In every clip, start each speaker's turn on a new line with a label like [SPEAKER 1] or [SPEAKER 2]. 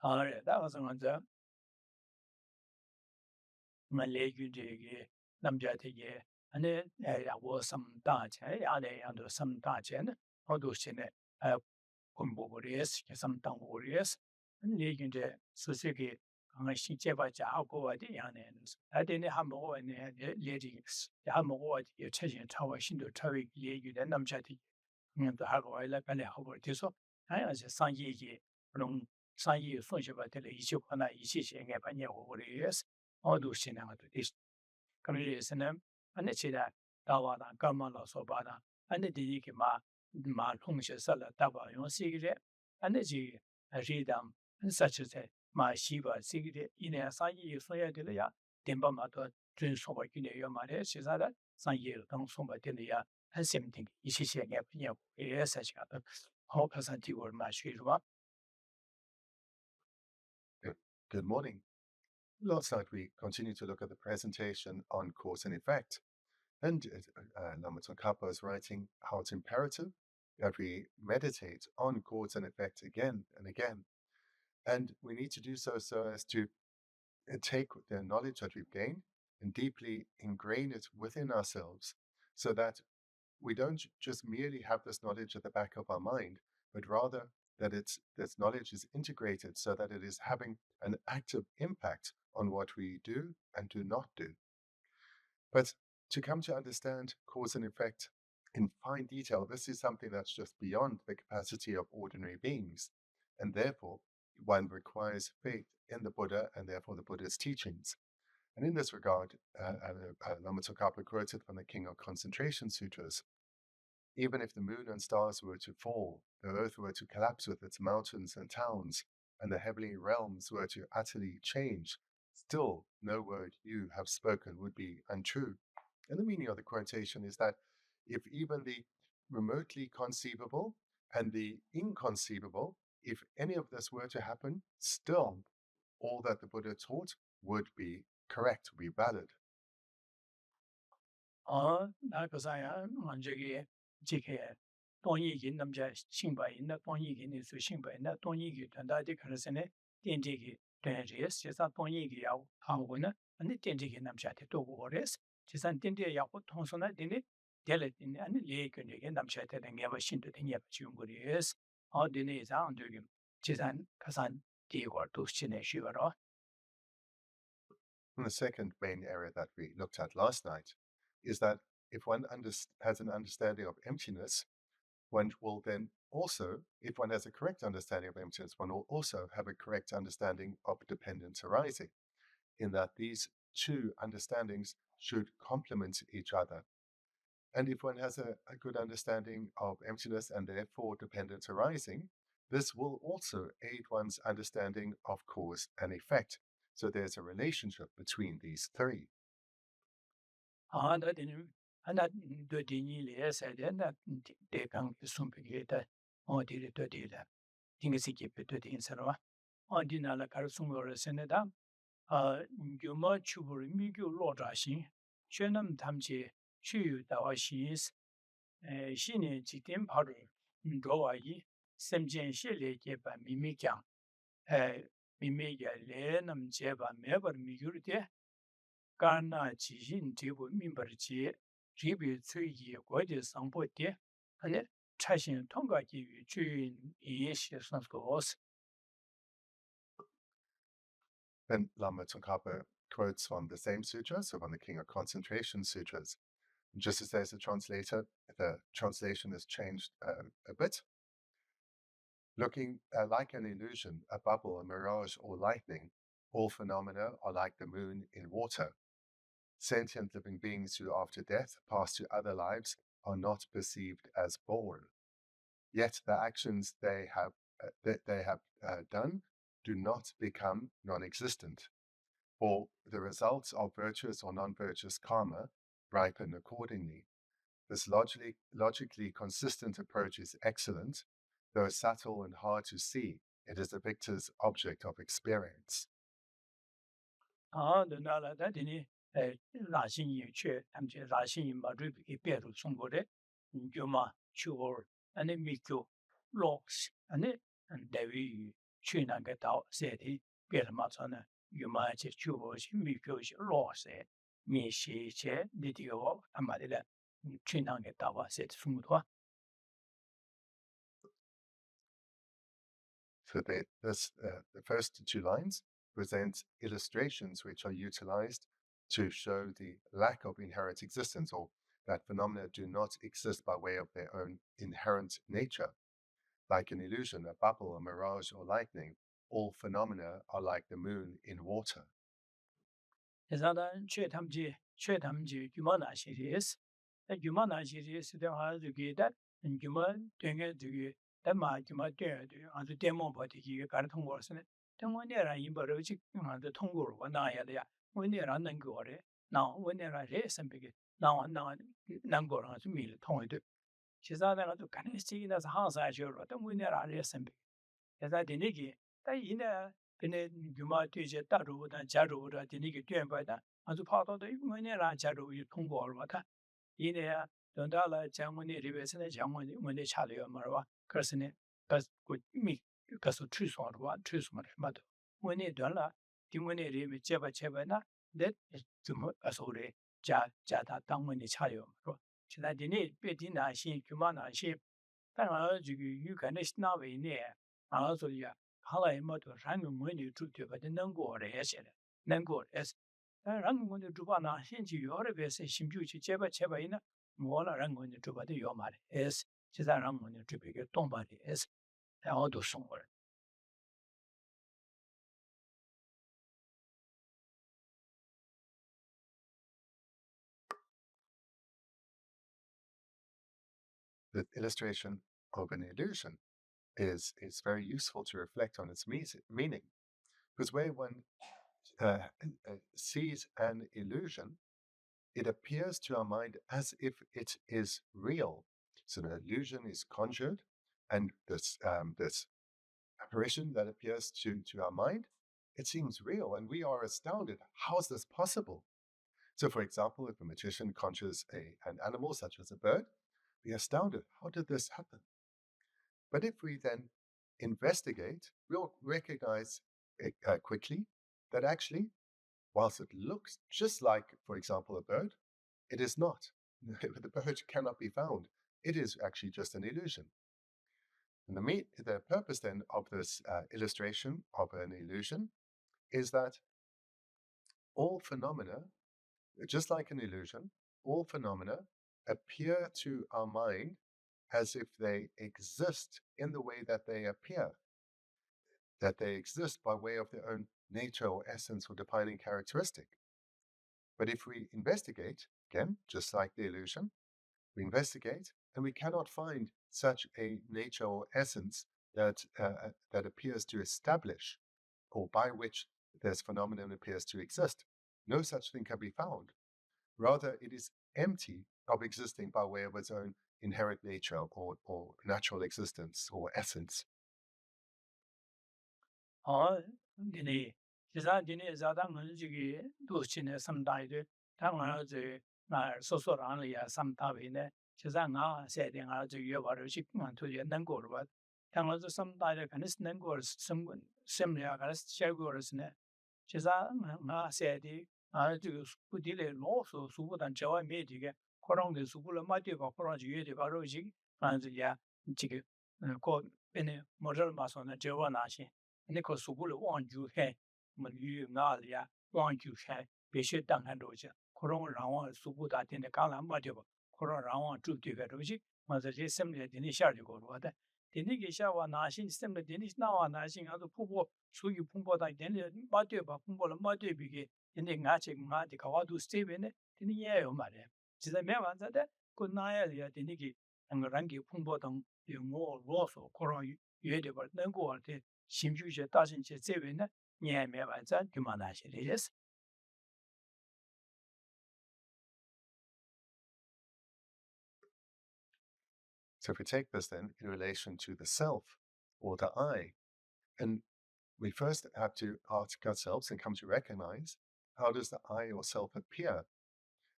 [SPEAKER 1] that was on the Malay Namjati, and then was some Dutch, under some Dutch, and all those in it, warriors, some town warriors, and leading the Suzuki. She never go at the ends. I didn't have more and ladies. The Hamo, your changing tower, into Terry, you then Namjati, and the Hago, like a hover tiso. I was a San Yi, from San Yi, Funchaba, the issue on a issue and a new warriors, all those cinema to this. Communities and them, and it's that Dawada, Gamala, Sobana, and the Dikima, Ma Hongsha Sala, Daba, your secret, and the read them, and such as that. My Shiva secret in a San Yi Soya Delia, Dembamato, Jun Soba Guinea Mare, Cesada, San Yi, Don Soba Delia, and 17, Ishi and such other. How Casanti or Mashirua?
[SPEAKER 2] Good morning. Last night we continued to look at the presentation on cause and effect. And Lama Tsongkhapa is writing how it's imperative that we meditate on cause and effect again and again. And we need to do so as to take the knowledge that we've gained and deeply ingrain it within ourselves so that we don't just merely have this knowledge at the back of our mind, but rather that this knowledge is integrated so that it is having an active impact on what we do and do not do. But to come to understand cause and effect in fine detail, this is something that's just beyond the capacity of ordinary beings, and therefore one requires faith in the Buddha and therefore the Buddha's teachings. And in this regard, Lama Tsongkhapa quoted from the King of Concentration Sutras, even if the moon and stars were to fall, the earth were to collapse with its mountains and towns, and the heavenly realms were to utterly change, still no word you have spoken would be untrue. And the meaning of the quotation is that if even the remotely conceivable and the inconceivable, if any of this were to happen, still all that the Buddha taught would be correct, would be valid.
[SPEAKER 1] Because I am on JK, don't you get them just sing by in the don't you get to sing by in that don't you get and I declare in it, then take it, yes, just that don't you get out, how winner, and the then take them chat to warriors, just and then they are what Thompson in it, tell it in any lake and again them chatted and never seen to think of Chumburies, all the days under him, Chisan, Kasan, Dior, to Chineshi or.
[SPEAKER 2] And the second main area that we looked at last night is that if one has an understanding of emptiness, one will then also, if one has a correct understanding of emptiness, one will also have a correct understanding of dependence arising, in that these two understandings should complement each other. And if one has a good understanding of emptiness and therefore dependence arising, this will also aid one's understanding of cause and effect. So there's a relationship between these three.
[SPEAKER 1] And that the Dini said that they can sumpigate or did it to deal. Things he keep it to the Insera. On Dinala Karsumor Senator, Guma Chubur Migu Lodrashi, Shenam Tamji, Chu Dawashis, Shini Chitim Powder, Doai, Semjen Shele Jeba Mimikan, Mimiga Lenam Jeba Meber Migurite. Garna Jin Tibu Mimberji, Ribu Tui, Gorgeous on board dear, and it Chashin Tonga give you Jun Yeshias of course.
[SPEAKER 2] Then Lama Tsongkhapa quotes from the same sutra, so from the King of Concentration Sutras. Just as there's a translator, the translation has changed a bit. Looking like an illusion, a bubble, a mirage, or lightning, all phenomena are like the moon in water. Sentient living beings who after death pass to other lives are not perceived as born. Yet the actions they have done do not become non-existent. For the results of virtuous or non-virtuous karma ripen accordingly. This logically consistent approach is excellent, though subtle and hard to see. It is the victor's object of experience.
[SPEAKER 1] Rashing you chair, and Rashing in Madrid, a pair of somebody, Juma, Chur, and a Miko, locks, and it, and Devi, 去那个道谁的别的嘛说呢？有嘛去就我去没有去落谁，没些些你这个我他妈的了，去那个道啊谁父母多。
[SPEAKER 2] So the first two lines present illustrations which are utilized to show the lack of inherent existence, or that phenomena do not exist by way of their own inherent nature. Like an illusion, a bubble, a mirage, or lightning, all phenomena are like the moon in water.
[SPEAKER 1] 然后呢，学他们就么那些的是，那么那些的是的话，就给的，么对个这个，但嘛么对对，啊，就电网跑的几个，搞得通过是呢，但我那人一般都去就通过了，我那样的呀，我那人能过的，那我那人热身别个，那能过了就没了通一对，其实那个就干的是那是好事就了，但我那人热身别，现在的那个，但伊呢。跟那么对些大洲的、加州的那个电白的，就跑到的我那让加州就通过了他，伊呢等到了讲我那这边现在讲我那查了嘛是吧？可是呢，可是我没可是推算的话，推算的什么的，我那段了，对我那里面结巴那，那怎么说的？加他当我那查了是吧？现在的那别的那些就嘛那些，当然这个有可能是哪位呢？所以啊。后来嘛，就让我们住对吧？就能过来些了，能过来些。但让我们住吧呢，现在有的别是新旧去结巴呢，我了让我们住吧都要嘛的，也是，现在让我们这边个东巴的也是，然后都送过来。
[SPEAKER 2] The illustration of an illusion is very useful to reflect on its meaning, because where one sees an illusion, it appears to our mind as if it is real. So an illusion is conjured, and this apparition that appears to our mind, it seems real, and we are astounded. How is this possible? So, for example, if a magician conjures an animal such as a bird, we are astounded. How did this happen? But if we then investigate, we'll recognize quickly that actually, whilst it looks just like, for example, a bird, it is not. The bird cannot be found. It is actually just an illusion. And the purpose then of this illustration of an illusion is that all phenomena, just like an illusion, all phenomena appear to our mind as if they exist in the way that they appear, that they exist by way of their own nature or essence or defining characteristic. But if we investigate, again, just like the illusion, we investigate and we cannot find such a nature or essence that appears to establish, or by which this phenomenon appears to exist. No such thing can be found. Rather, it is empty of existing by way of its own inherent nature or natural existence or essence.
[SPEAKER 1] 今天其实今天早上我们这个都现在什么大的，当然这说哪里啊，什么大位呢？其实现在这个话都是突然能过了吧？当然这什么大的肯定是能过什么呀？可能是效果的是呢。其实现在这个不得了，老说说不但这外面这个，可能的说不了买对吧？可能就有的吧，肉些这些这个过变得没这嘛说呢，这话那些。那个说不了忘就开，么女伢子呀，忘就开，必须当看东西，可能让我说不大听的刚来没对吧？可能让我做对个东西，我这些什么的，你下就过了的。天天给下话哪些什么天天那话哪些，还是婆婆属于婆婆的，天天没对吧？婆婆了没对比个，天天俺的个话都是这边的，天天也有嘛的，其实没办法的，可那样的天天给那个人给婆婆等有我啰嗦，可能有的吧，能过的。新旧些大型些这边呢，你还没完全就嘛那些的也是。
[SPEAKER 2] So if we take this then in relation to the self or the I, and we first have to ask ourselves and come to recognize, how does the I or self appear?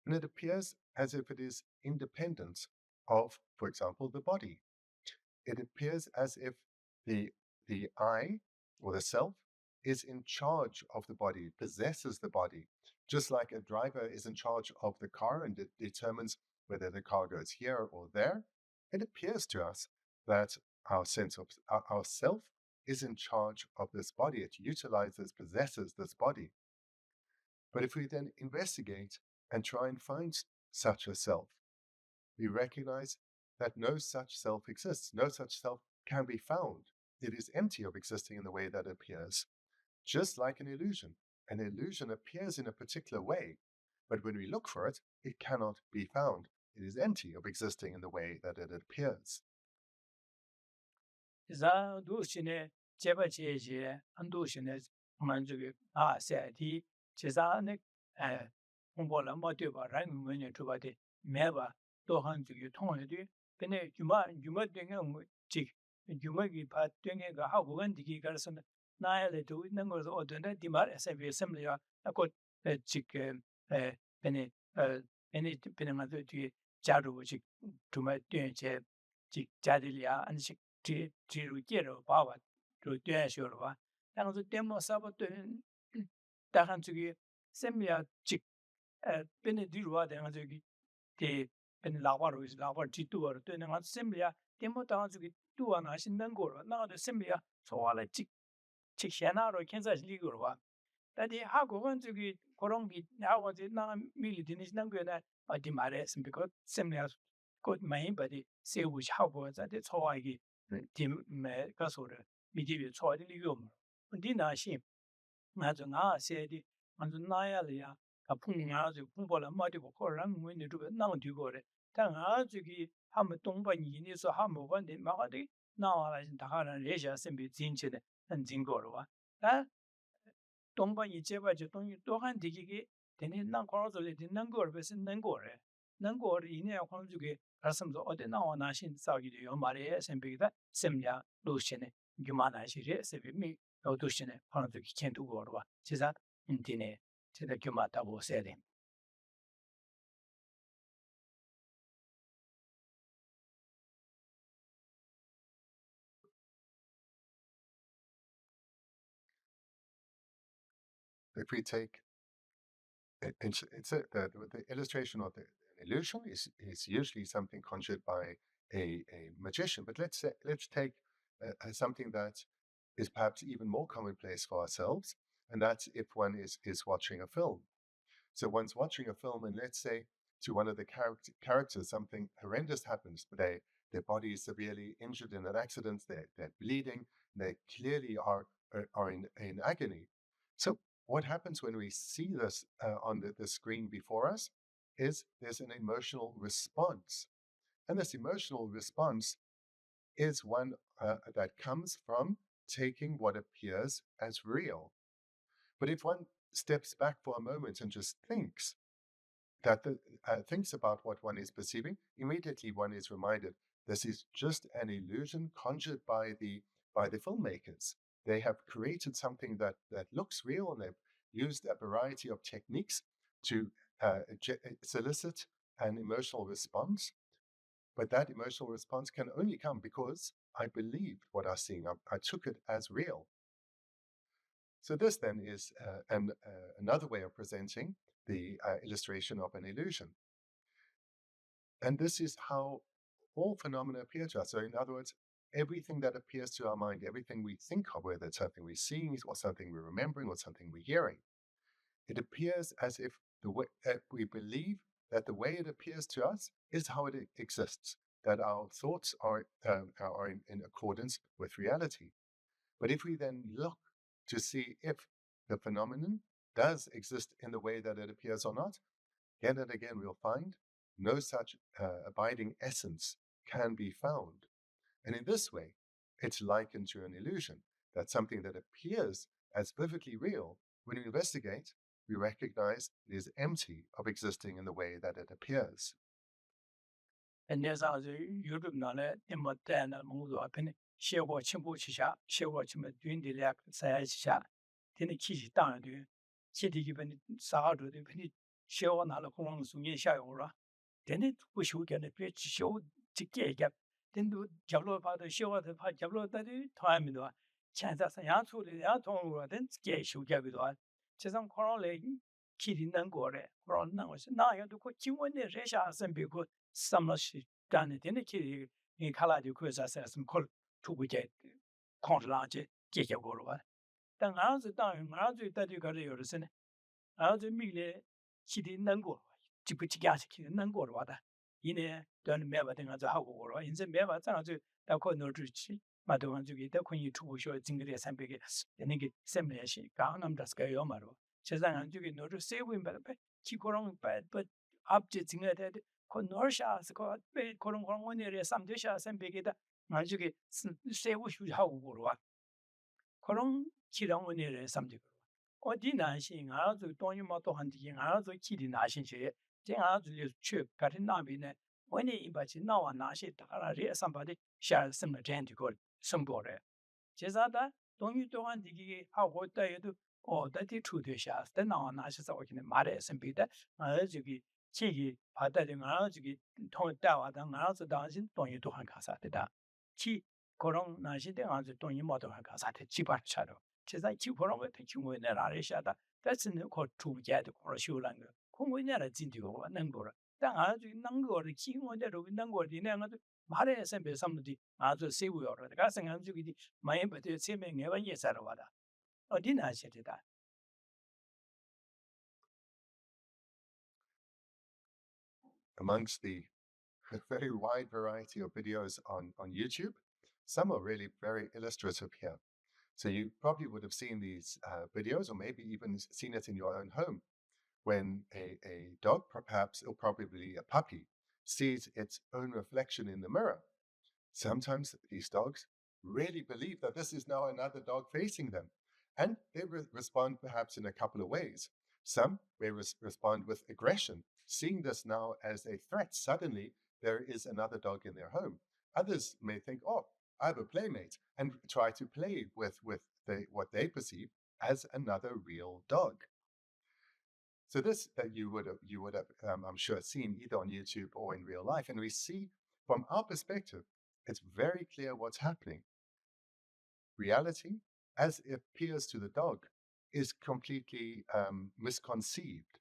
[SPEAKER 2] And it appears as if it is independent of, for example, the body. It appears as if the I or the self, is in charge of the body, possesses the body, just like a driver is in charge of the car and it determines whether the car goes here or there. It appears to us that our sense of our self is in charge of this body. It utilizes, possesses this body. But if we then investigate and try and find such a self, we recognize that no such self exists. No such self can be found. It is empty of existing in the way that it appears. Just like an illusion appears in a particular way, but when we look for it, it cannot be found. It is empty of existing in the way that it appears.
[SPEAKER 1] za du shine jeba jeje andu shine manjuge seti cheza ne kumbola mo de ba ran mun ne tuba de meba do han ju tong de bene yuma de ngam ji yuma gi pa de nge ga ha bu gan di ga so na ya le du nang go so de di mar se be sem ya ko ji bene bene ma de ji ja ru ji tuma de je ji ja de ya an ji 지루 깨로 봐봐 또 돼셔로 봐 당서 데모 사버도 다한 저기 셈이야 직 bên đi qua để ngay cái thì bên lão vào rồi lão vào chỉ tua rồi tôi nói 셈이야 데모 당한 저기 tua 나 신는 거로 나도 셈이야 좋아래 직 직시나로 캔서 리그로 봐 근데 하고는 저기 그런 게 나하고 이제 나 미리 되는 거는 어디 말했으면 그 셈이야 곧 많이 버디 세우 하고 자데 좋아하기 팀 가서를 미디비 초아들이 요마 디나시 맞아 나 세디 완전 나야리야 아풍나지 풍보라 마디고 거랑 뭐니 두 나온 뒤고래 당아 저기 한번 동반이니서 한번 번데 막아디 나와라 다가는 레샤 셈비 진치네 한 진거로 와 동반이 제바지 동이 또한 디기기 되네 난 거로들 되는 걸 베스 는 거래 는 거를 이내 관주게 가슴도 어디 나와나 신사기도 요 말에 셈비다 셈야 로시네 규마나시리 세비미 어두시네 관주기 켄도 거로 제가 인디네 제가 규마다고 세대
[SPEAKER 2] If we take the illustration of the illusion is usually something conjured by a magician, but let's take something that is perhaps even more commonplace for ourselves, and that's if one is watching a film. So one's watching a film, and let's say to one of the characters something horrendous happens, but their body is severely injured in an accident, they're bleeding, they clearly are in agony. So what happens when we see this on the screen before us is there's an emotional response. And this emotional response is one that comes from taking what appears as real. But if one steps back for a moment and just thinks about what one is perceiving, immediately one is reminded this is just an illusion conjured by the filmmakers. They have created something that looks real, and they've used a variety of techniques to solicit an emotional response. But that emotional response can only come because I believed what I was seeing. I took it as real. So this then is another way of presenting the illustration of an illusion. And this is how all phenomena appear to us. So in other words, everything that appears to our mind, everything we think of, whether it's something we're seeing or something we're remembering or something we're hearing, it appears as if the way we believe that the way it appears to us is how it exists, that our thoughts are in accordance with reality. But if we then look to see if the phenomenon does exist in the way that it appears or not, again and again we'll find no such abiding essence can be found. And in this way, it's likened to an illusion, that something that appears as vividly real, when we investigate, we recognize it is empty of existing in the way that it appears.
[SPEAKER 1] And there's also Europe knowledge in what then Mungo open, share what Chimbo Chisha, share what Chim doing the lack Sayasha, then the Kishi down to Chitty given Sahadu, the penny show on all Hong Sungi Shayora. Then it wish we get a pitch show to gap. Then do Javlo about the show of the Javlo that time in the chances yang zu de yang tong lu den ge shu ge bi duan che sang kong le ki din nan guo le kong nan wo na yang du ko jing wen de re xia sen bi ko sam le shi dan de ne ki ni ka la de ko sa sa sam ko tu bu je kong la je ge ge guo lu但俺是当然，俺最大的个有的是呢，俺最米嘞，起的难过，就不起家去难过了话的，因呢，对你没法等俺做好过了，因此没法这样就到可能就去，嘛对方就给到可以出学整个的三百个那个三百些，刚那么大是个要嘛了，其实俺就给弄出社会办办，去可能办不，up 整个的，可能下是个办可能我那里三百下三百个的，俺就给是社会学好过了。可能其他问题人什么的，我的男性，俺就当然嘛多很的，俺就其的男性些，这俺就去搞的那边呢，我呢一般去那往那些大了这上把的下什么这样的个生活嘞，其实的当然多很的个好活的也都哦，在的处对下，在那往那些早起呢买的生病的，俺这个这个怕的俺这个同带娃的，俺就当心当然都很看啥的的，去。可能那些地方是东西冇得干啥的，基本上了。其实就可能会听为那哪里下的，但是呢，可出家的可能修那个，可为那来进的话能够了。但俺就能够的，基本的都能够的，那个就马来身边什么的，俺就谁不要了？但是俺就给的，买不得前面俺们也在了话的，哦，你那些的的。
[SPEAKER 2] Amongst the very wide variety of videos on YouTube, some are really very illustrative here. So you probably would have seen these videos, or maybe even seen it in your own home, when a dog, perhaps, or probably a puppy, sees its own reflection in the mirror. Sometimes these dogs really believe that this is now another dog facing them, and they respond perhaps in a couple of ways. Some may respond with aggression, seeing this now as a threat. Suddenly, there is another dog in their home. Others may think, oh, I have a playmate, and try to play with what they perceive as another real dog. So this that you would have I'm sure seen either on YouTube or in real life, and we see from our perspective, it's very clear what's happening. Reality, as it appears to the dog, is completely misconceived.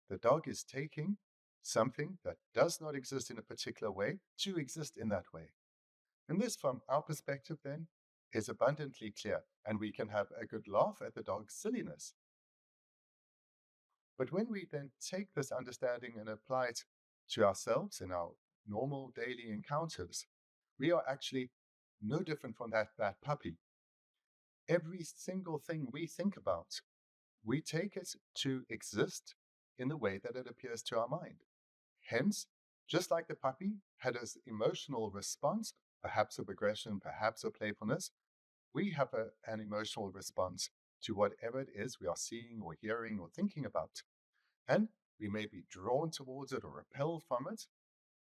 [SPEAKER 2] The dog is taking something that does not exist in a particular way to exist in that way. And this, from our perspective, then, is abundantly clear, and we can have a good laugh at the dog's silliness. But when we then take this understanding and apply it to ourselves in our normal daily encounters, we are actually no different from that puppy. Every single thing we think about, we take it to exist in the way that it appears to our mind. Hence, just like the puppy had an emotional response, perhaps of aggression, perhaps of playfulness, we have an emotional response to whatever it is we are seeing or hearing or thinking about. And we may be drawn towards it or repelled from it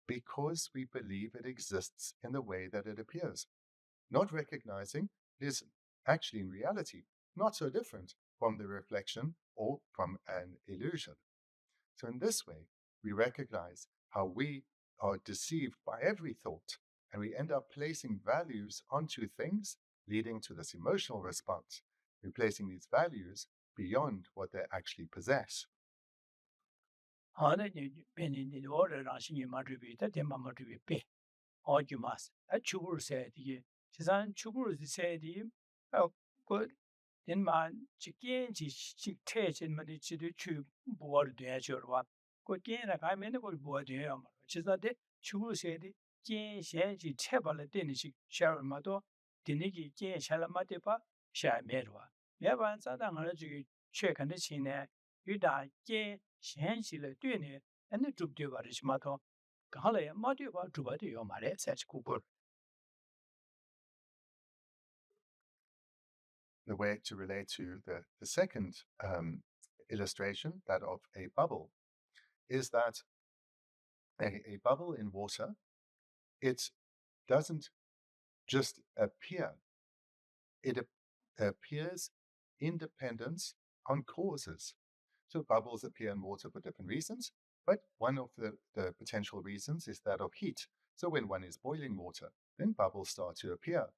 [SPEAKER 2] because we believe it exists in the way that it appears, not recognizing it is actually in reality not so different from the reflection or from an illusion. So in this way, we recognize how we are deceived by every thought, and we end up placing values onto things, leading to this emotional response, replacing these values beyond what they actually possess.
[SPEAKER 1] 好的，你变你我这让心里嘛这边，他点嘛这边变，好就嘛是，出国赛的，其实出国赛的，个点嘛去见去推荐嘛的去的去博的对去了哇，个见了还没那个博的嘛，其实的出国赛的见先去拆把了点的去下了嘛多，点那个见下了嘛的吧，下没了哇，没办法，咱俺这个缺看的钱呢。遇到见现实了对呢，那做不对吧？这是嘛头，刚好嘞，嘛对吧？做不对要嘛嘞，才是苦果。
[SPEAKER 2] The way to relate to the second illustration, that of a bubble, is that a bubble in water, it doesn't just appear. It appears independent on causes. So bubbles appear in water for different reasons, but one of the potential reasons is that of heat. So when one is boiling water, then bubbles start to appear.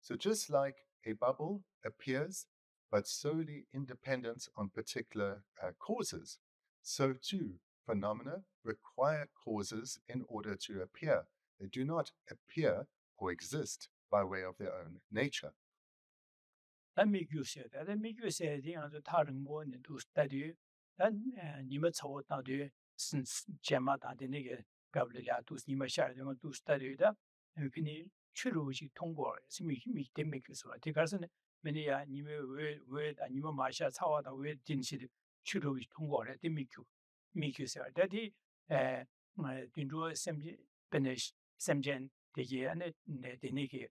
[SPEAKER 2] So just like a bubble appears, but solely independent on particular causes, so too phenomena require causes in order to appear. They do not appear or exist by way of their own nature.
[SPEAKER 1] 난 미규세, 난 미규세 이样저 다른 뭐는 도 스타디, 난你们操到的是解码大的那个搞不了，都是你们下人都스타디的，给你去路去通过，是米的米个是吧？这个是呢，没你呀，你们你们马下操到为定期的去路通过了，的米규是吧？但的顶多本来sem件的些呢，的那个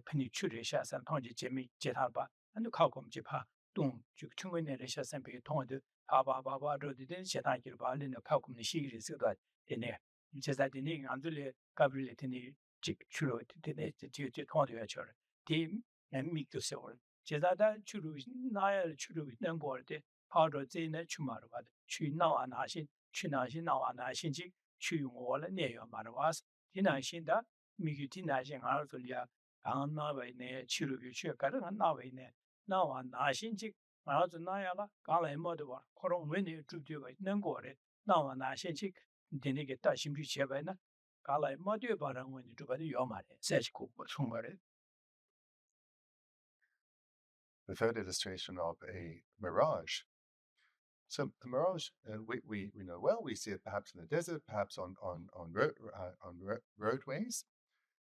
[SPEAKER 1] 喷你去了下山，通就解他吧。안도 가고 이제 봐. 동 충분히 내셔선 비 통도 바바바바로 세단기를 발리는 가고 있는 시기를 쓰다 되네. 제가 되네 안들레 가브리레 되네 직 주로 되네 뒤 통도야 저. 디 미도 세월. 제가다 주로 나야 주로 있는 거때 바로 제네 주마로 봐. 주 나와 나신 나신 나와 나신지 주용어를 내요 말아 와서 디나신다 미규 디나신 알솔이야. 안 나와이네 치료 유치가 가능한 나와이네. 나와 나신직 말아서 나야가 가라에 모두와 코롱 웬이 주주가 있는 거래 나와 나신직 되게 다심비 제바나 가라에 모두 바랑 웬이 주바도 요말에 세시고 총말에.
[SPEAKER 2] The third illustration of a mirage. So a mirage, we know well. We see it perhaps in the desert, perhaps on roadways,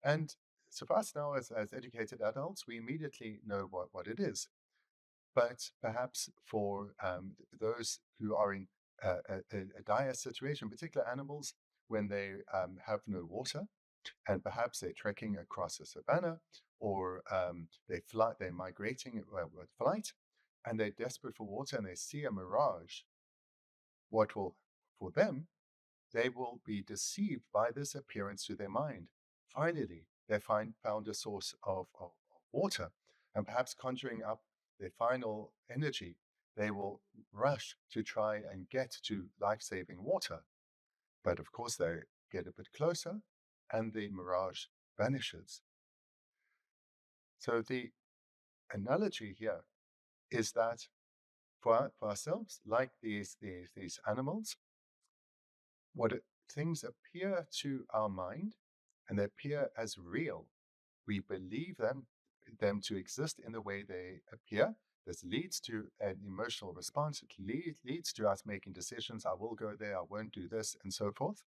[SPEAKER 2] and so for us now as educated adults, we immediately know what it is. But perhaps for those who are in a dire situation, particular animals, when they have no water, and perhaps they're trekking across a savanna, or they're migrating with flight, and they're desperate for water, and they see a mirage, for them, they will be deceived by this appearance to their mind. Finally, they found a source of water, and perhaps conjuring up their final energy, they will rush to try and get to life-saving water. But of course, they get a bit closer, and the mirage vanishes. So the analogy here is that for ourselves, like these animals, things appear to our mind, and they appear as real. We believe them to exist in the way they appear. This leads to an emotional response. It leads to us making decisions. I will go there, I won't do this, and so forth.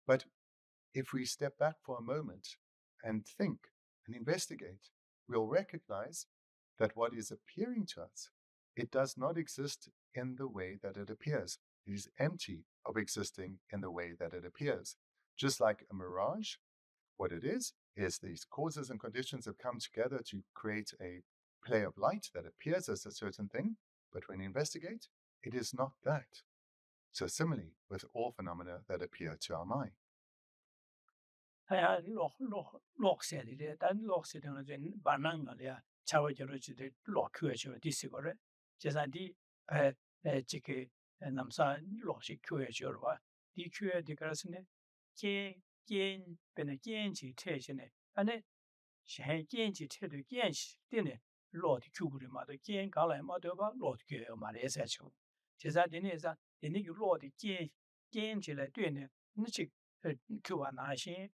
[SPEAKER 2] But if we step back for a moment and think and investigate, we'll recognize that what is appearing to us, it does not exist in the way that it appears. It is empty of existing in the way that it appears. Just like a mirage, what it is these causes and conditions have come together to create a play of light that appears as a certain thing, but when you investigate, it is not that. So similarly with all phenomena that appear to our mind.
[SPEAKER 1] 아야 록세리데 단 록세는 전 반난가야 차워져지들 록큐에서 디스거래. 제산디 지게 남사 록시 큐에서와 디 큐에 디가스네 겐 베네 겐지 퇴신에 안에 겐지 퇴도 겐시 되네 로디 큐구리 마도 겐 갈라에 마도가 로디 큐에 말에서죠. 제산디네자 되네 로디 겐지래 되네 니치 큐와 나신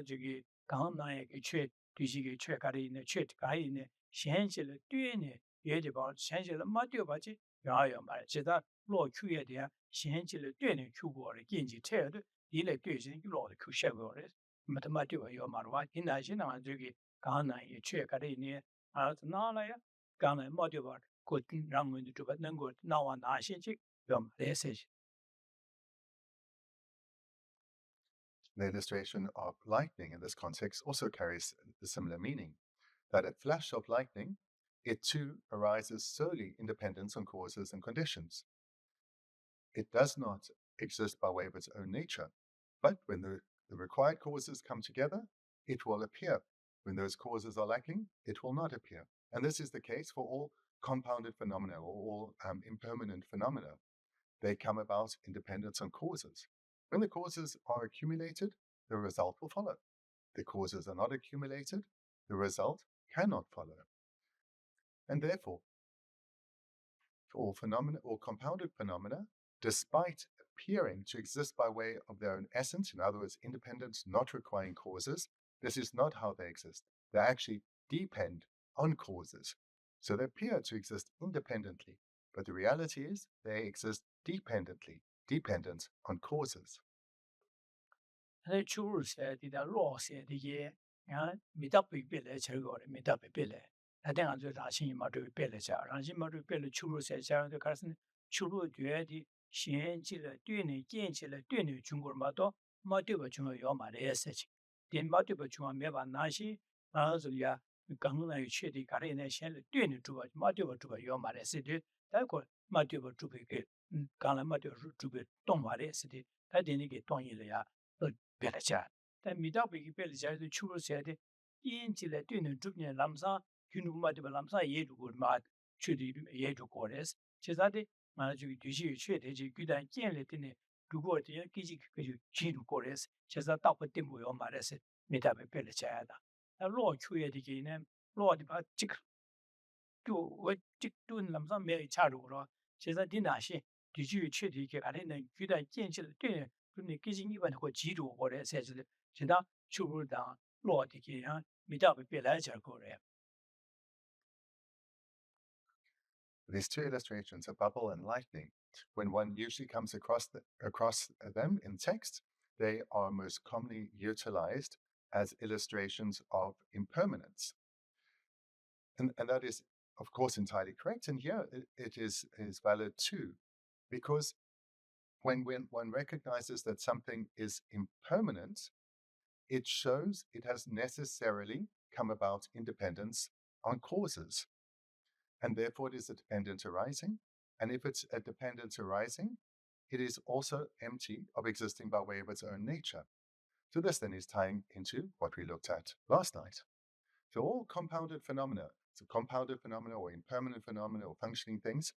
[SPEAKER 1] 저기 강남에 최 뒤시게 최가리 있는 최가리 있는 현실을 뛰네 예를 봐 현실을 맞려 봐지 야야 말 제가 로 큐에 대한 현실을 뛰는 큐고를 긴지 체도 이래 뛰신 로를 큐셔고를 마테마티가 말와 이나지나 저기 강남에 최가리 있는 나라야 강남에 맞려 봐 고튼 랑문도 좀 받는 거 나와 나신지 좀 레세지.
[SPEAKER 2] The illustration of lightning in this context also carries a similar meaning, that a flash of lightning, it too arises solely independent on causes and conditions. It does not exist by way of its own nature, but when the required causes come together, it will appear. When those causes are lacking, it will not appear. And this is the case for all compounded phenomena, or all impermanent phenomena. They come about independent on causes. When the causes are accumulated, the result will follow. The causes are not accumulated, the result cannot follow. And therefore, all phenomena or compounded phenomena, despite appearing to exist by way of their own essence, in other words, independent, not requiring causes, this is not how they exist. They actually depend on causes. So they appear to exist independently, but the reality is they exist dependently, dependent on causes.
[SPEAKER 1] And true said the law said the year, and meet up with Billy Chergo, meet up with Billy. I think I'm just asking him to Billy Jar, and Jim to Billy Churu said, the cousin Churu duety, Shen Chile, Duni, Jen Chile, Duni, Chungur Mato, Matuba Chungo Yoma, the SH. Then Matuba Chunga Meva Nashi, Mazulia, Ganguna Chitty, Karina Shen, Duni to a Matuba to a Yoma, the city, that got Matuba to be Gala Matu to be Tomari city, that didn't get Tonya. Belacha. Then Midabiki Belacha, the Churu said, in Chile, Dun, Jupin, Lamsa, Kunuma de Lamsa, Yedu good mad, should Yedu Cordes, Chesade, Manaju, Duji, good and Kian to go to Kiji, Chidu Cordes, Chesa top of Timbu or Mares, Midabe Belacha. A law Chuya de Ginem, Lord about Chick to what Chick doing Lamsa Mary Charu, Chesa Dinashi, Duji, Chitty, and good and Kian. Even what Jidu or says Chida Churu down, Lord Dikian, meet up with Belaja Korea.
[SPEAKER 2] These two illustrations of bubble and lightning, when one usually comes across them in text, they are most commonly utilized as illustrations of impermanence. And that is, of course, entirely correct. And here it is valid too, because when one recognizes that something is impermanent, it shows it has necessarily come about in dependence on causes. And therefore it is a dependent arising. And if it's a dependent arising, it is also empty of existing by way of its own nature. So this then is tying into what we looked at last night. So all compounded phenomena, so compounded phenomena or impermanent phenomena or functioning things,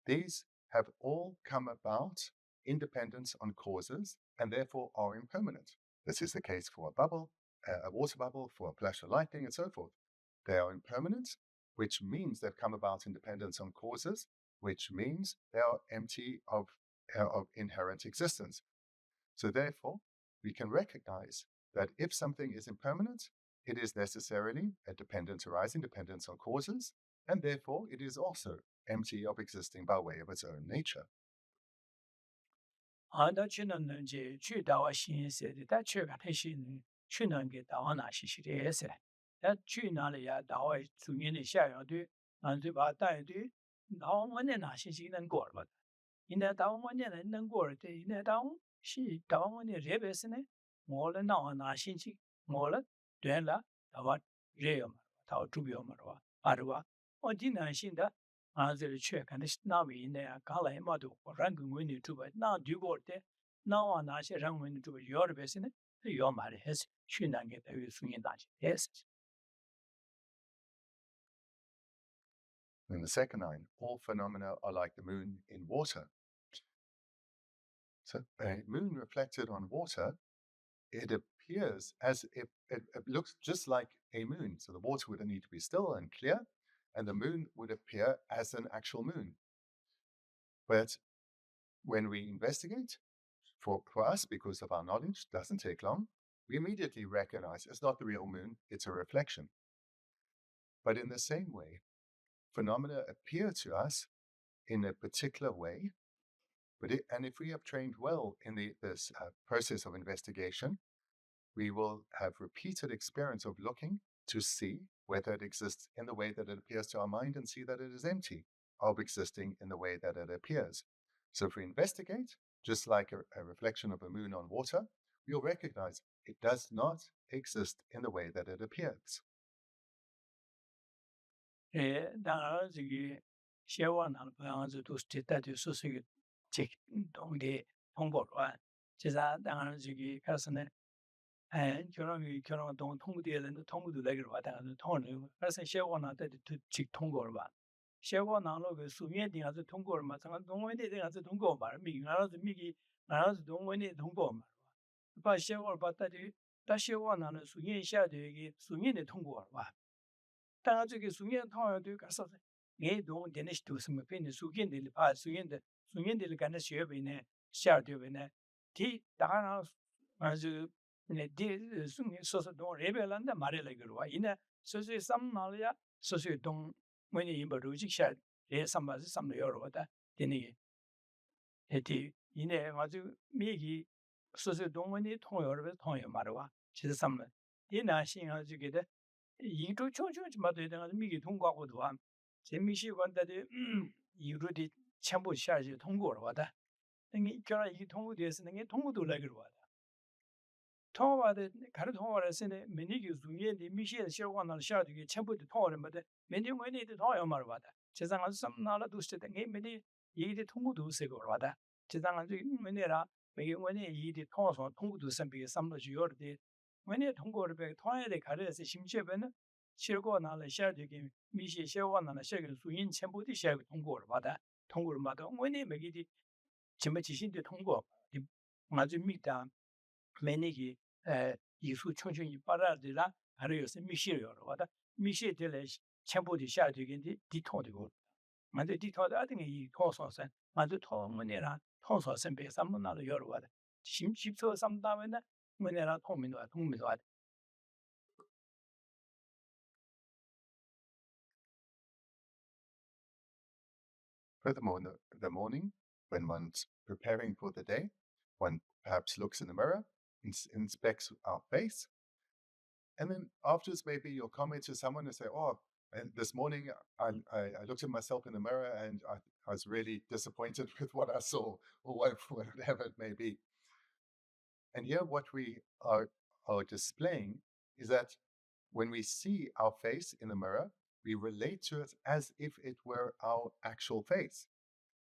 [SPEAKER 2] these have all come about in dependence on causes and therefore are impermanent. This is the case for a bubble, a water bubble, for a flash of lightning, and so forth. They are impermanent, which means they've come about in dependence on causes, which means they are empty of inherent existence. So therefore, we can recognize that if something is impermanent, it is necessarily a dependent arising, dependence on causes, and therefore it is also empty of existing by way of its own nature.
[SPEAKER 1] That Chinan Chu Dawa Shin said that Church Chunan get Dawana Shishi essay. That Chunalia Dawa to Mini Shayo do, and to Bata do, now one and Ashin and Gorbat. In that down one and then go in that down, she down one rebesine, more than now an Ashinchi, more than la, what reum, Tau Tubiomara, Arua, or Dina Shinda, answer the check and this now in there, Kala Madu, or ranking winning to it. Now do go there, now on Asha run winning to your besine, your mother has Shunan get a swinging Dutch. Yes.
[SPEAKER 2] In the second line, all phenomena are like the moon in water. So a moon reflected on water, it appears as if it looks just like a moon. So the water would need to be still and clear, and the moon would appear as an actual moon. But when we investigate, for us, because of our knowledge, doesn't take long, we immediately recognize it's not the real moon, it's a reflection. But in the same way, phenomena appear to us in a particular way, and if we have trained well in this process of investigation, we will have repeated experience of looking to see whether it exists in the way that it appears to our mind and see that it is empty of existing in the way that it appears. So if we investigate, just like a reflection of a moon on water, we'll recognize it does not exist in the way that it appears.
[SPEAKER 1] And 결혼 동 통구디에는 통구도 내기로 왔다가 통을 그래서 쉐고나 때도 직 통고를 봐. 쉐고나로 그 수면이 가서 통고를 맞아. 동원에 대해서 통고 말. 미나라도 미기 나라도 동원에 통고 말. 봐 쉐고를 봤다지 다시 원하는 수년下的一个수년的通过了吧？当然这个수년通过对个说是，也懂点的是都什么变的수년的啊수년的干的学呗呢，下对呗呢，第当然就那第수년说是懂这边人的买的那个话，因为说是什么哪里呀？说是懂我们一般逻辑下，这什么是什么要了的，点那个。因为我就每个说是懂我的同样的同样嘛的话，其实什么，你那些啊就给他一周悄悄就嘛对的，每个通过过的话，这没习惯的一周的全部下去通过了话的，那你叫他一通过的是那个通过都来个了话的。通话的，看通话的是呢，每年就是年的，每些小光那小这个全部的通话的没得，每年我年的通话嘛的话的，这上俺什么哪了都是的，俺每年一的通过都是个了的，这上俺就每年啦，每个我年一的通话上通过都是别个什么就要的，我年通过的别个通话的看的是新鲜本的，小光那了小这个每些小光那了小个数年全部的小个通过了嘛的，通过了嘛的，我年每个的什么提醒的通过，的，俺就没得。每年个艺术穷穷一把的啦，还有是米线了，我的米线的来全部的下这个地套的个，俺这地套的那个一套上身，俺这套我那啦套上身别什么那都要了我的，新做什么单位呢？我那啦通没多，通没多的。
[SPEAKER 2] Furthermore, in the morning, when one's preparing for the day, one perhaps looks in the mirror, inspects our face, and then afterwards maybe you'll comment to someone and say, "Oh, and this morning I looked at myself in the mirror and I was really disappointed with what I saw," or whatever it may be. And here, what we are displaying is that when we see our face in the mirror, we relate to it as if it were our actual face.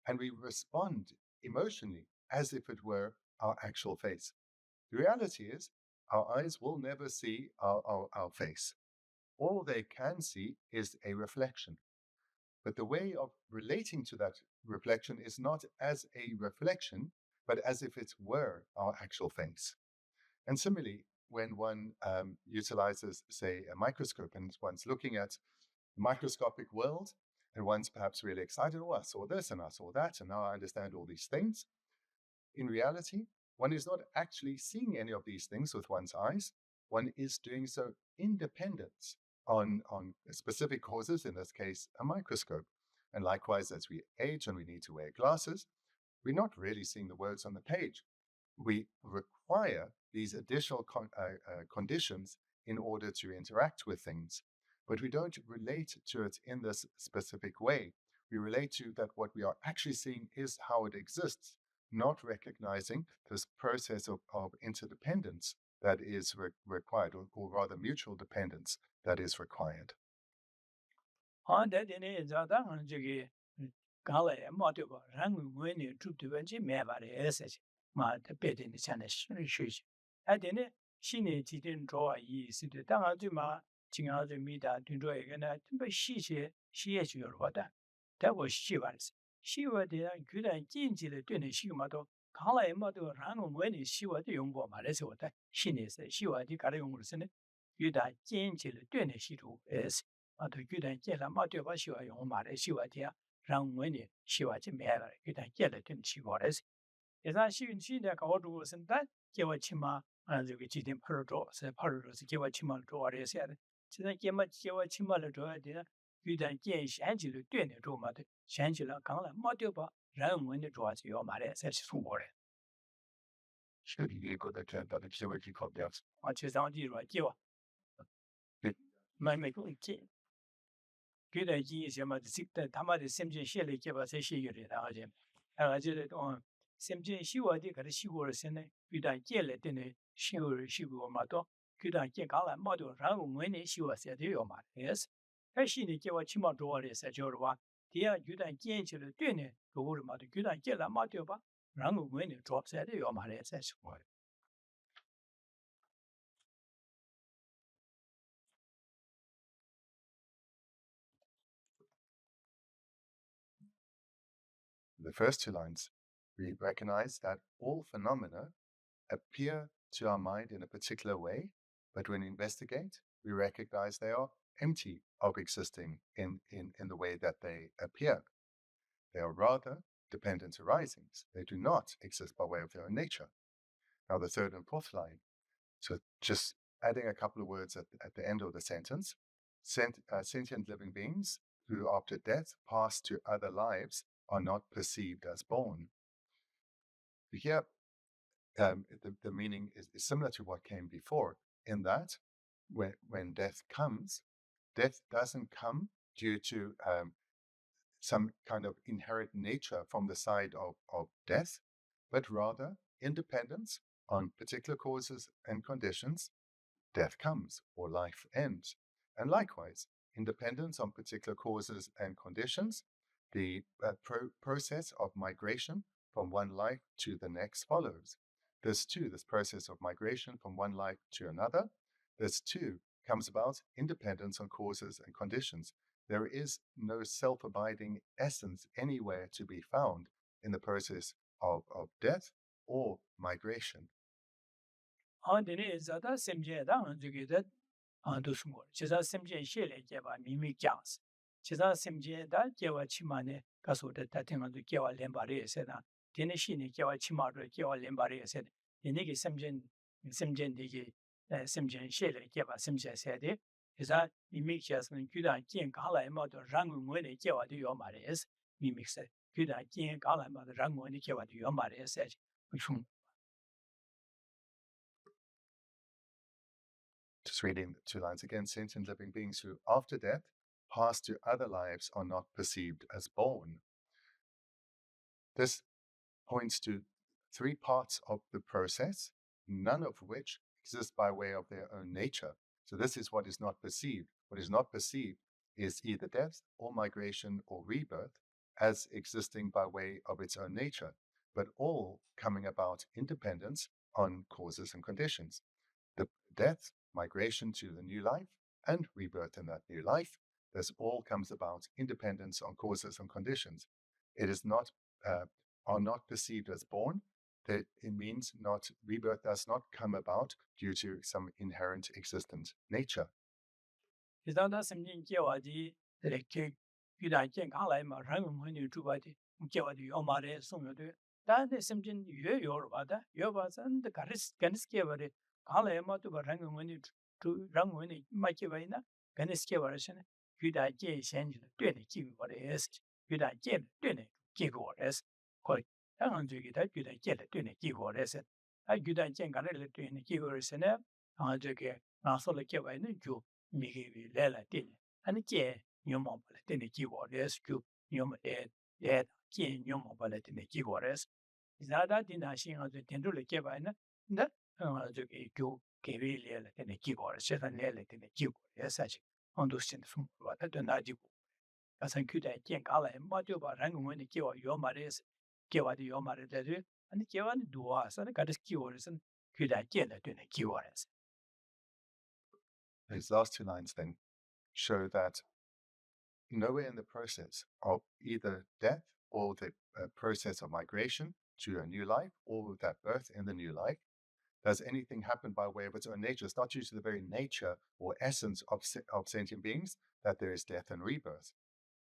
[SPEAKER 2] And we respond emotionally as if it were our actual face. The reality is, our eyes will never see our face. All they can see is a reflection. But the way of relating to that reflection is not as a reflection, but as if it were our actual face. And similarly, when one utilizes, say, a microscope and one's looking at the microscopic world, and one's perhaps really excited, oh, I saw this and I saw that, and now I understand all these things. In reality, one is not actually seeing any of these things with one's eyes. One is doing so independent on specific causes, in this case, a microscope. And likewise, as we age and we need to wear glasses, we're not really seeing the words on the page. We require these additional conditions in order to interact with things, but we don't relate to it in this specific way. We relate to that what we are actually seeing is how it exists, not recognizing this process of interdependence that is required, or rather mutual dependence that is required.
[SPEAKER 1] 好，在这里找到这个，刚来嘛对吧？然后我呢住对吧？这没法的事情，嘛特别的现在学习，而且呢，新的几点做意思的，当然对嘛，经常就没得听说一个呢，特别细节就有了的，但我喜欢的是，喜欢的居然经济的对你喜欢都，刚来嘛对吧？然后我呢喜欢的用过嘛，那是我的新的是喜欢的，搞的用过的是呢，居然经济的对你喜欢是。啊，对，居然见了嘛，对吧？喜欢用嘛的，喜欢的，让我呢喜欢这买了，居然见了挺奇怪的是，一场喜运气的搞住圣诞，叫我起码这个几天跑着做，是跑着做是叫我起码做的些的，现在叫我起码的做的，居然见先起的对的做嘛的，先起了刚了嘛对吧？然后我呢做就要嘛的，才是出国的，
[SPEAKER 2] 是一个的这样的机会去考量。
[SPEAKER 1] 啊，就上地说叫我，没够见。给他一些嘛，这他妈的身边写了几把才写有的，而且哦，身边写我的，可是写过了些呢，给他借来的呢，写过嘛多，给他借刚来嘛多，然后我呢写我些都要嘛，也是，他写呢借我起码多的些就是话，第二给他借起来对呢，如果是嘛的，给他借了嘛对吧，然后我呢做些都要嘛的，才是我的。
[SPEAKER 2] The first two lines, we recognize that all phenomena appear to our mind in a particular way, but when we investigate, we recognize they are empty of existing in the way that they appear. They are rather dependent arisings. They do not exist by way of their own nature. Now, the third and fourth line, so just adding a couple of words at the end of the sentence, sentient living beings who after death pass to other lives are not perceived as born. Here, the meaning is similar to what came before, in that when death comes, death doesn't come due to some kind of inherent nature from the side of death, but rather independence on particular causes and conditions. Death comes or life ends. And likewise, independence on particular causes and conditions, the process of migration from one life to the next follows. This process of migration from one life to another, this too comes about independence on causes and conditions. There is no self-abiding essence anywhere to be found in the process of death or migration.
[SPEAKER 1] zada semje da anjuge da dusungor. Chiza semje shele jeba mimi kyans. Chiza semje da jewa chimane kaso da tatinga du jewa lembare seda. Dene shine jewa chimaro jewa lembare seda. Dene ki semjen digi semjen shele jeba semje sede. Chiza mimi kyasın güda kien kala ema do rangu ngwene jewa du yomare es. Mimi kse güda kien kala ema do rangu ngwene jewa du yomare es.
[SPEAKER 2] Just reading the two lines again, sentient living beings who, after death, pass to other lives are not perceived as born. This points to three parts of the process, none of which exist by way of their own nature. So this is what is not perceived. What is not perceived is either death or migration or rebirth as existing by way of its own nature, but all coming about independence on causes and conditions. The death, migration to the new life, and rebirth in that new life, this all comes about independence on causes and conditions. It is not are not perceived as born. That it means not rebirth does not come about due to some inherent existent nature. These last two lines then show that nowhere in the process of either death or the process of migration to a new life or that birth in the new life does anything happen by way of its own nature. It's not due to the very nature or essence of sentient beings that there is death and rebirth.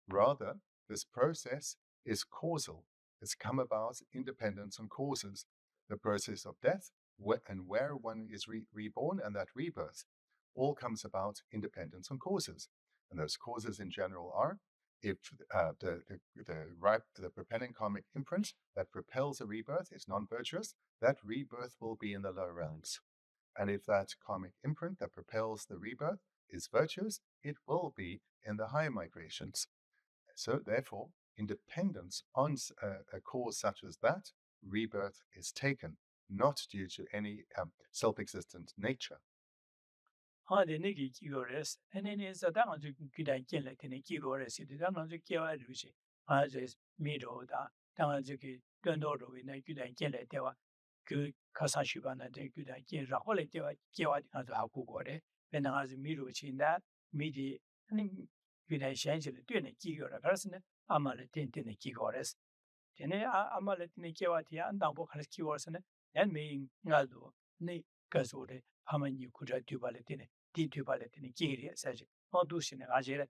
[SPEAKER 2] Rather, this process is causal. It's come about independence on causes. The process of death and where one is reborn and that rebirth all comes about independence on causes. And those causes in general are, if the propelling karmic imprint that propels a rebirth is non-virtuous, that rebirth will be in the lower realms. And if that karmic imprint that propels the rebirth is virtuous, it will be in the higher migrations. So therefore, independence on a cause such as that, rebirth is taken, not due to any self-existent nature.
[SPEAKER 1] ni kasore hamani kuja tubaletine di tubaletine kiri saje odusine ajere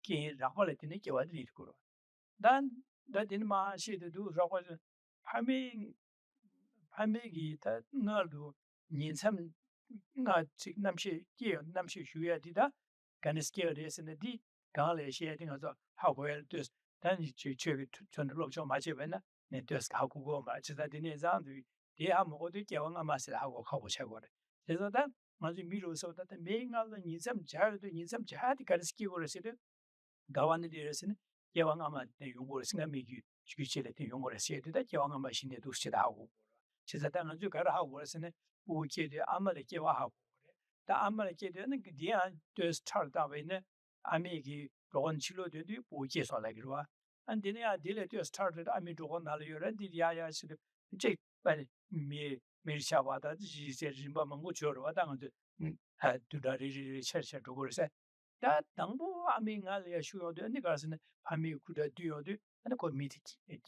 [SPEAKER 1] ki raholetine ki wadri kuro dan da din ma shi de du rahol hamegi ta naldu ninsam na chik namshi shuya di da ganeskiya resine di gale shi ding zo hawel dus dan chi chon lo cho ma che bena ne dus ha gu go ma chi da din zang du di ha mo du ge wang ma se ha go ha go che go de 그래서 다 아주 미로서 다 매ingal ninsam 자도 ninsam 자디 가르스키 고르시데 가와니 데르스네 개왕 아마 내 용어를 생각미기 주기체를 때 용어를 써야 되다 개왕 아마 신내 두시다 하고 제가 당은 주 가라 하고 그래서는 우케데 아마를 개와 하고 그래 다 아마를 개되는 그 뒤에 또 스타트다 왜네 아미기 그런 치료되도 보이게서 라기로와 안 되네 아 딜에 또 스타트 아미 조건 날려라 디야야 시도 이제 빨리 미르샤와다 지세 짐바 망고 줘와 당은 아 두다리 셔셔 도고르세 다 당보 아밍알 야슈어도 니가스네 파미 쿠다 듀어도 아니 코 미티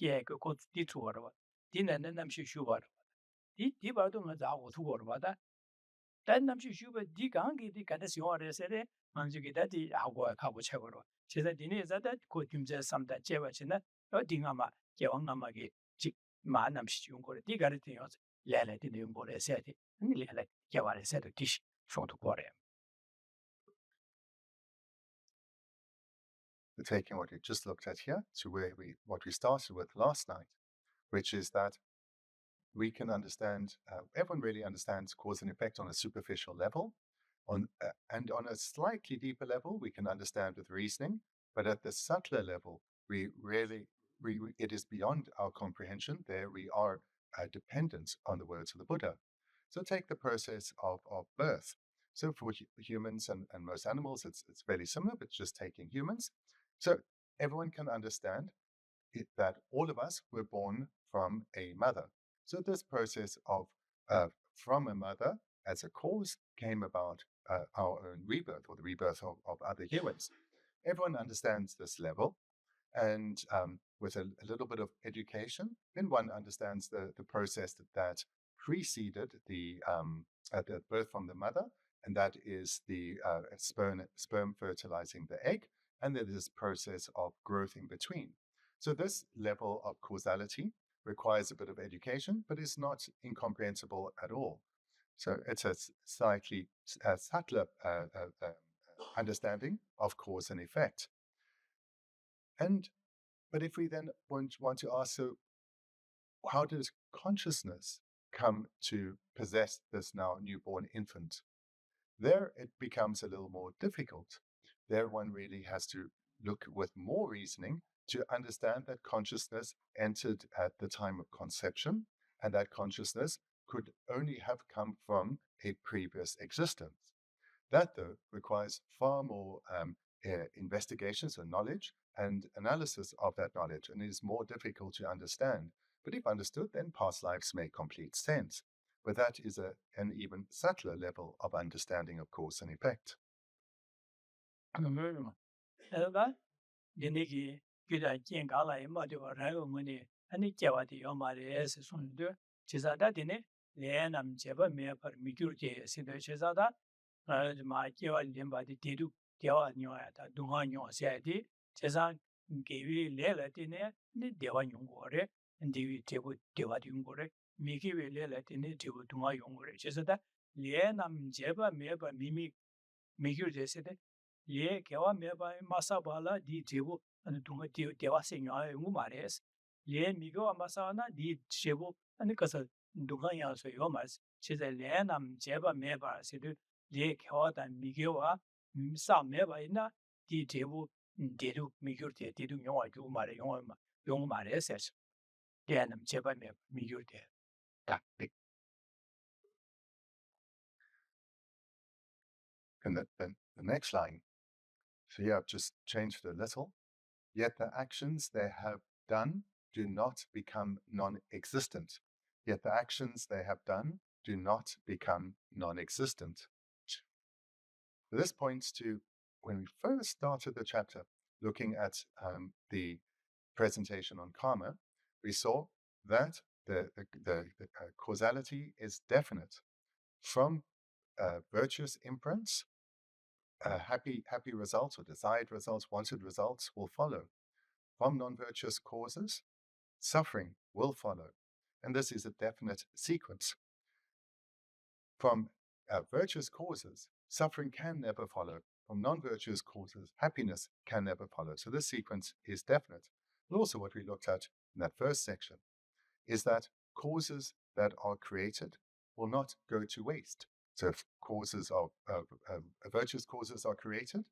[SPEAKER 1] 예 코 디투어로 디나는 남시 슈버 디 바도 nga zago tu gor bada dan namshi shuba di gangi di kada siware sere manju gi da di hago ka bo chegoro cheza dine zada ko timje samda chewa china dinga ma gewang ma gi ji ma namshi yung gore di gare ti yos lele di yung gore se di ni lele geware se di dish shotu gore
[SPEAKER 2] Taking what we just looked at here to what we started with last night, which is that we can understand, everyone really understands cause and effect on a superficial level, and on a slightly deeper level, we can understand with reasoning, but at the subtler level, it is beyond our comprehension. There we are dependent on the words of the Buddha. So take the process of birth. So for humans and most animals, it's fairly similar, but just taking humans. So everyone can understand that all of us were born from a mother. So this process of from a mother as a cause came about our own rebirth or the rebirth of other humans. Everyone understands this level, and with a little bit of education, then one understands the process that preceded the birth from the mother, and that is the sperm fertilizing the egg, and then this process of growth in between. So this level of causality requires a bit of education, but is not incomprehensible at all. So it's a slightly subtler understanding of cause and effect. But if we then want to ask, so how does consciousness come to possess this now newborn infant? There it becomes a little more difficult. There one really has to look with more reasoning to understand that consciousness entered at the time of conception, and that consciousness could only have come from a previous existence. That, though, requires far more investigations and knowledge and analysis of that knowledge, and is more difficult to understand. But if understood, then past lives make complete sense. But that is an even subtler level of understanding of cause and effect.
[SPEAKER 1] gyuda jien gala ima diwa rayo nguni ani jewa di yoma re esi sundu chiza da dine le nam jeba me par migyur je sido chiza da ma jewa limba di didu dewa nyo ya da dunga nyo siya di chiza gewi le la dine ni dewa nyungo re diwi dewa di yungo re migiwi le la dine dewa dunga yungo re chiza da le nam jeba me par migyur je sido le gewa me par masa bala di dewa dunga dewa senyo yung mares le migo amasana di chebo ani kasa dunga ya so yo mas chize le nam jeba meba sidu le khawa da migo wa sa meba ina di chebo dedu migo de dedu yung mare ses le nam jeba meba migo de da big.
[SPEAKER 2] And then the next line, so yeah, I've just changed it a little. Yet the actions they have done do not become non-existent. Yet the actions they have done do not become non-existent. This points to when we first started the chapter, looking at the presentation on karma, we saw that the causality is definite. From virtuous imprints, happy results or desired results, wanted results will follow. From non-virtuous causes, suffering will follow. And this is a definite sequence. From virtuous causes, suffering can never follow. From non-virtuous causes, happiness can never follow. So this sequence is definite. And also what we looked at in that first section is that causes that are created will not go to waste. So if causes are virtuous causes are created,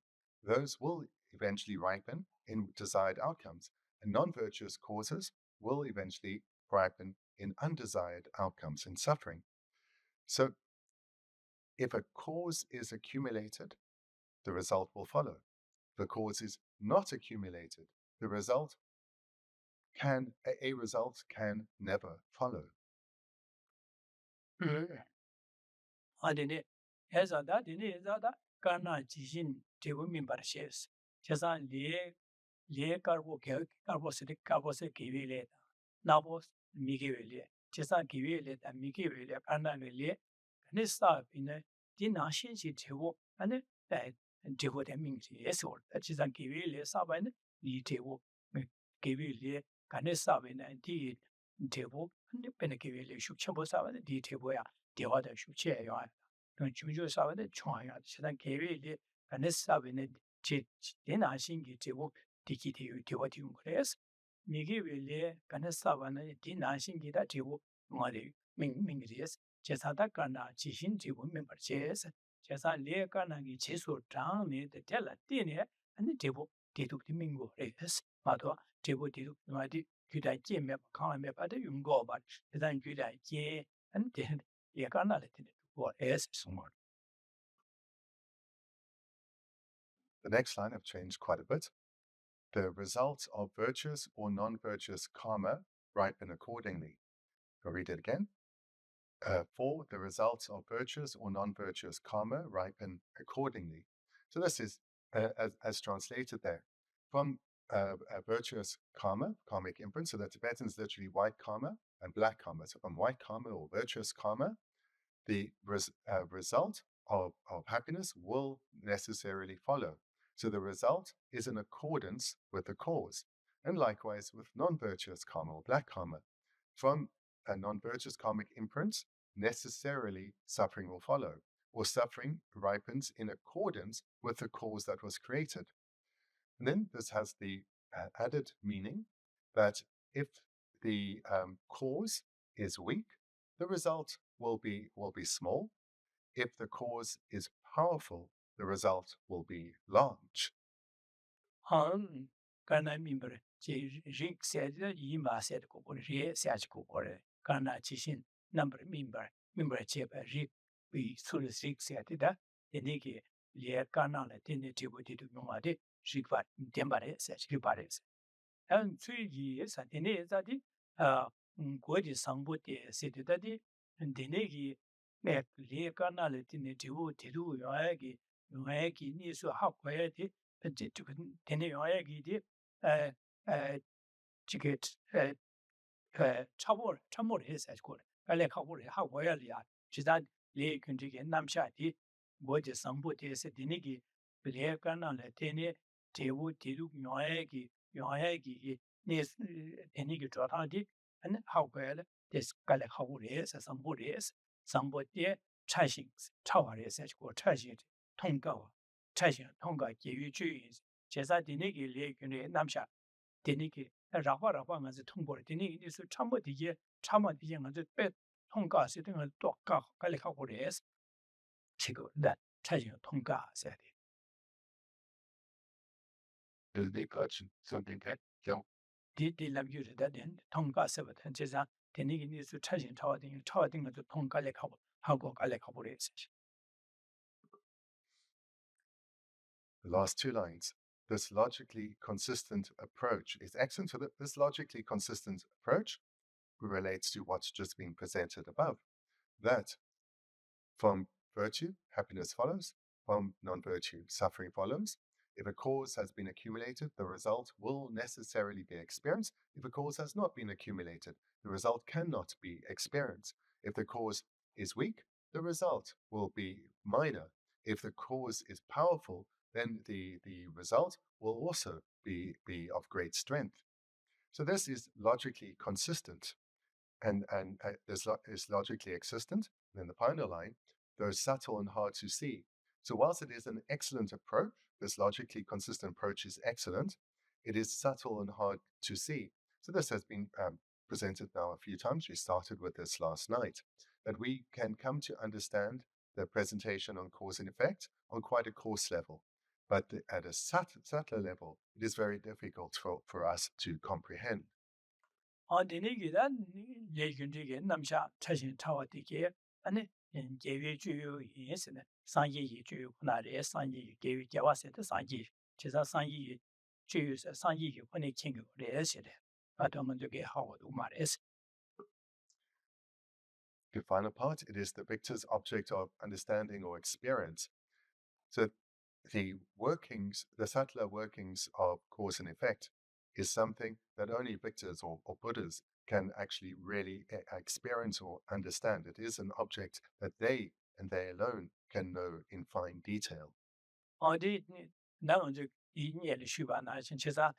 [SPEAKER 2] those will eventually ripen in desired outcomes, and non-virtuous causes will eventually ripen in undesired outcomes and suffering. So if a cause is accumulated, the result will follow. If a cause is not accumulated, the result can never follow.
[SPEAKER 1] Adine, ezada, dine ezada, karna jishin tebu mimbarshes. Chesan le karbo se kiwile, nabos mikiwile. Chesan kiwile, mikiwile, karna le, nista pine, dinashin si tebu, and tebu de mingsi, esor, chesan kiwile, saban, li tebu, kiwile, kanesa bine, di tebu, and penekiwile, shukchabo saban, di tebu ya. Dewa da shuche ya, chungju sawa da chua ya, chidan kewe li ganes sawa na dina shingi dewa diki dewa di yung kres. Migiwe li ganes sawa na dina shingi da dewa nga li ming res. Chesa da karna jishin dewa mimbar ches. Chesa li karna ki chesu chang ni da tela dine, ane dewa deduk di mingo res. Madwa dewa deduk nga di gyuda jie me pa kanga me pa da yung go ba. Chidan gyuda jie, ane dine
[SPEAKER 2] The next line I've changed quite a bit. The results of virtuous or non-virtuous karma ripen accordingly. I'll read it again. For the results of virtuous or non-virtuous karma ripen accordingly. So this is as translated there. From virtuous karma, karmic imprint, so the Tibetan is literally white karma and black karma. So from white karma or virtuous karma, the result of happiness will necessarily follow. So the result is in accordance with the cause. And likewise with non-virtuous karma or black karma. From a non-virtuous karmic imprint, necessarily suffering will follow, or suffering ripens in accordance with the cause that was created. And then this has the added meaning that if the cause is weak, the result will be small. If the cause is powerful, the result will be large.
[SPEAKER 1] Karna mimbar, rik said yima said kukore, re sach kukore, karna chishin number mimbar cheba rik be sulis rik said that, the niki lier karna la tini tibu titu yumade, rikvat dembare sach ripares. And 3 years at the Nezadi, Godi Sangbote said that and the Negi met Lee Carnalet in the Tidu Yoagi, Yoagi needs to have quiet, but to Yoagi to get Chamor is as good. I like how well ya. She's that Lee Kunjig and Namshati, Godi Sangbote said the Negi, Lee Carnalet, Tidu Yoagi. Yoagi is any good and how well this Galahau is, somebody chashing, tower is as good chashing, Tonga, chashing, Tonga, give you cheese, Chesa Dinigi Lake in Namsha, Dinigi, a Rapa as a Tongo, Dinigi is a Chamba the year, Chama the young as a bed, Tonga sitting on Doka, Galahau is, Chico, that chashing Tonga said it.
[SPEAKER 2] The question, something that
[SPEAKER 1] Di lam yu da den Tonga sebat and jeza tenigi needs to charging towarding the Tonga lake how go Alec operates.
[SPEAKER 2] The last 2 lines. This logically consistent approach is excellent. So that this logically consistent approach relates to what's just been presented above. That from virtue, happiness follows. From non-virtue, suffering follows. If a cause has been accumulated, the result will necessarily be experienced. If a cause has not been accumulated, the result cannot be experienced. If the cause is weak, the result will be minor. If the cause is powerful, then the result will also be of great strength. So this is logically consistent, and this is logically existent. Then the final line, though subtle and hard to see. So whilst it is an excellent approach, this logically consistent approach is excellent, it is subtle and hard to see. So this has been presented now a few times. We started with this last night, that we can come to understand the presentation on cause and effect on quite a coarse level. But at a subtler level, it is very difficult for us to comprehend.
[SPEAKER 1] Bendigo legendary namsha chashin tawadike, and gave you yes, and Sanji to Kunare, Sanji gave Jawase to Sanji, Chesa Sanji, choose a Sanji when he king of the acid. I don't want to get Howard Umares.
[SPEAKER 2] The final part, it is the victor's object of understanding or experience. So the workings, the subtler workings of cause and effect is something that only victors or Buddhas can actually really experience or understand. It is an object that they and they alone can know in fine detail.
[SPEAKER 1] Now the Indian Shubana, Chesa,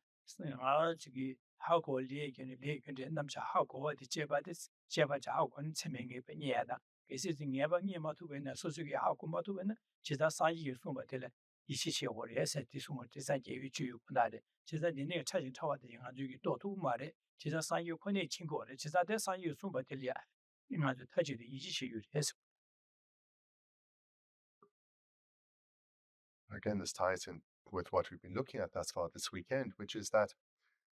[SPEAKER 1] how go Lake and Lake and Namsha, how go the Chebatis, Chebaja, and Seming Yada. Is it never near Matuena, Suzuki, how come Matuena? Chesa Sanji from Batella. Ishishi or yes at this one, Chesa gave it to you, Punade. Chesa the near charging tower, the Yanjuki Dotu Mare, Chesa San you Pone Chingo, Chesa de San you from Batelia. In order to touch the Ishi, yes.
[SPEAKER 2] Again, this ties in with what we've been looking at thus far this weekend, which is that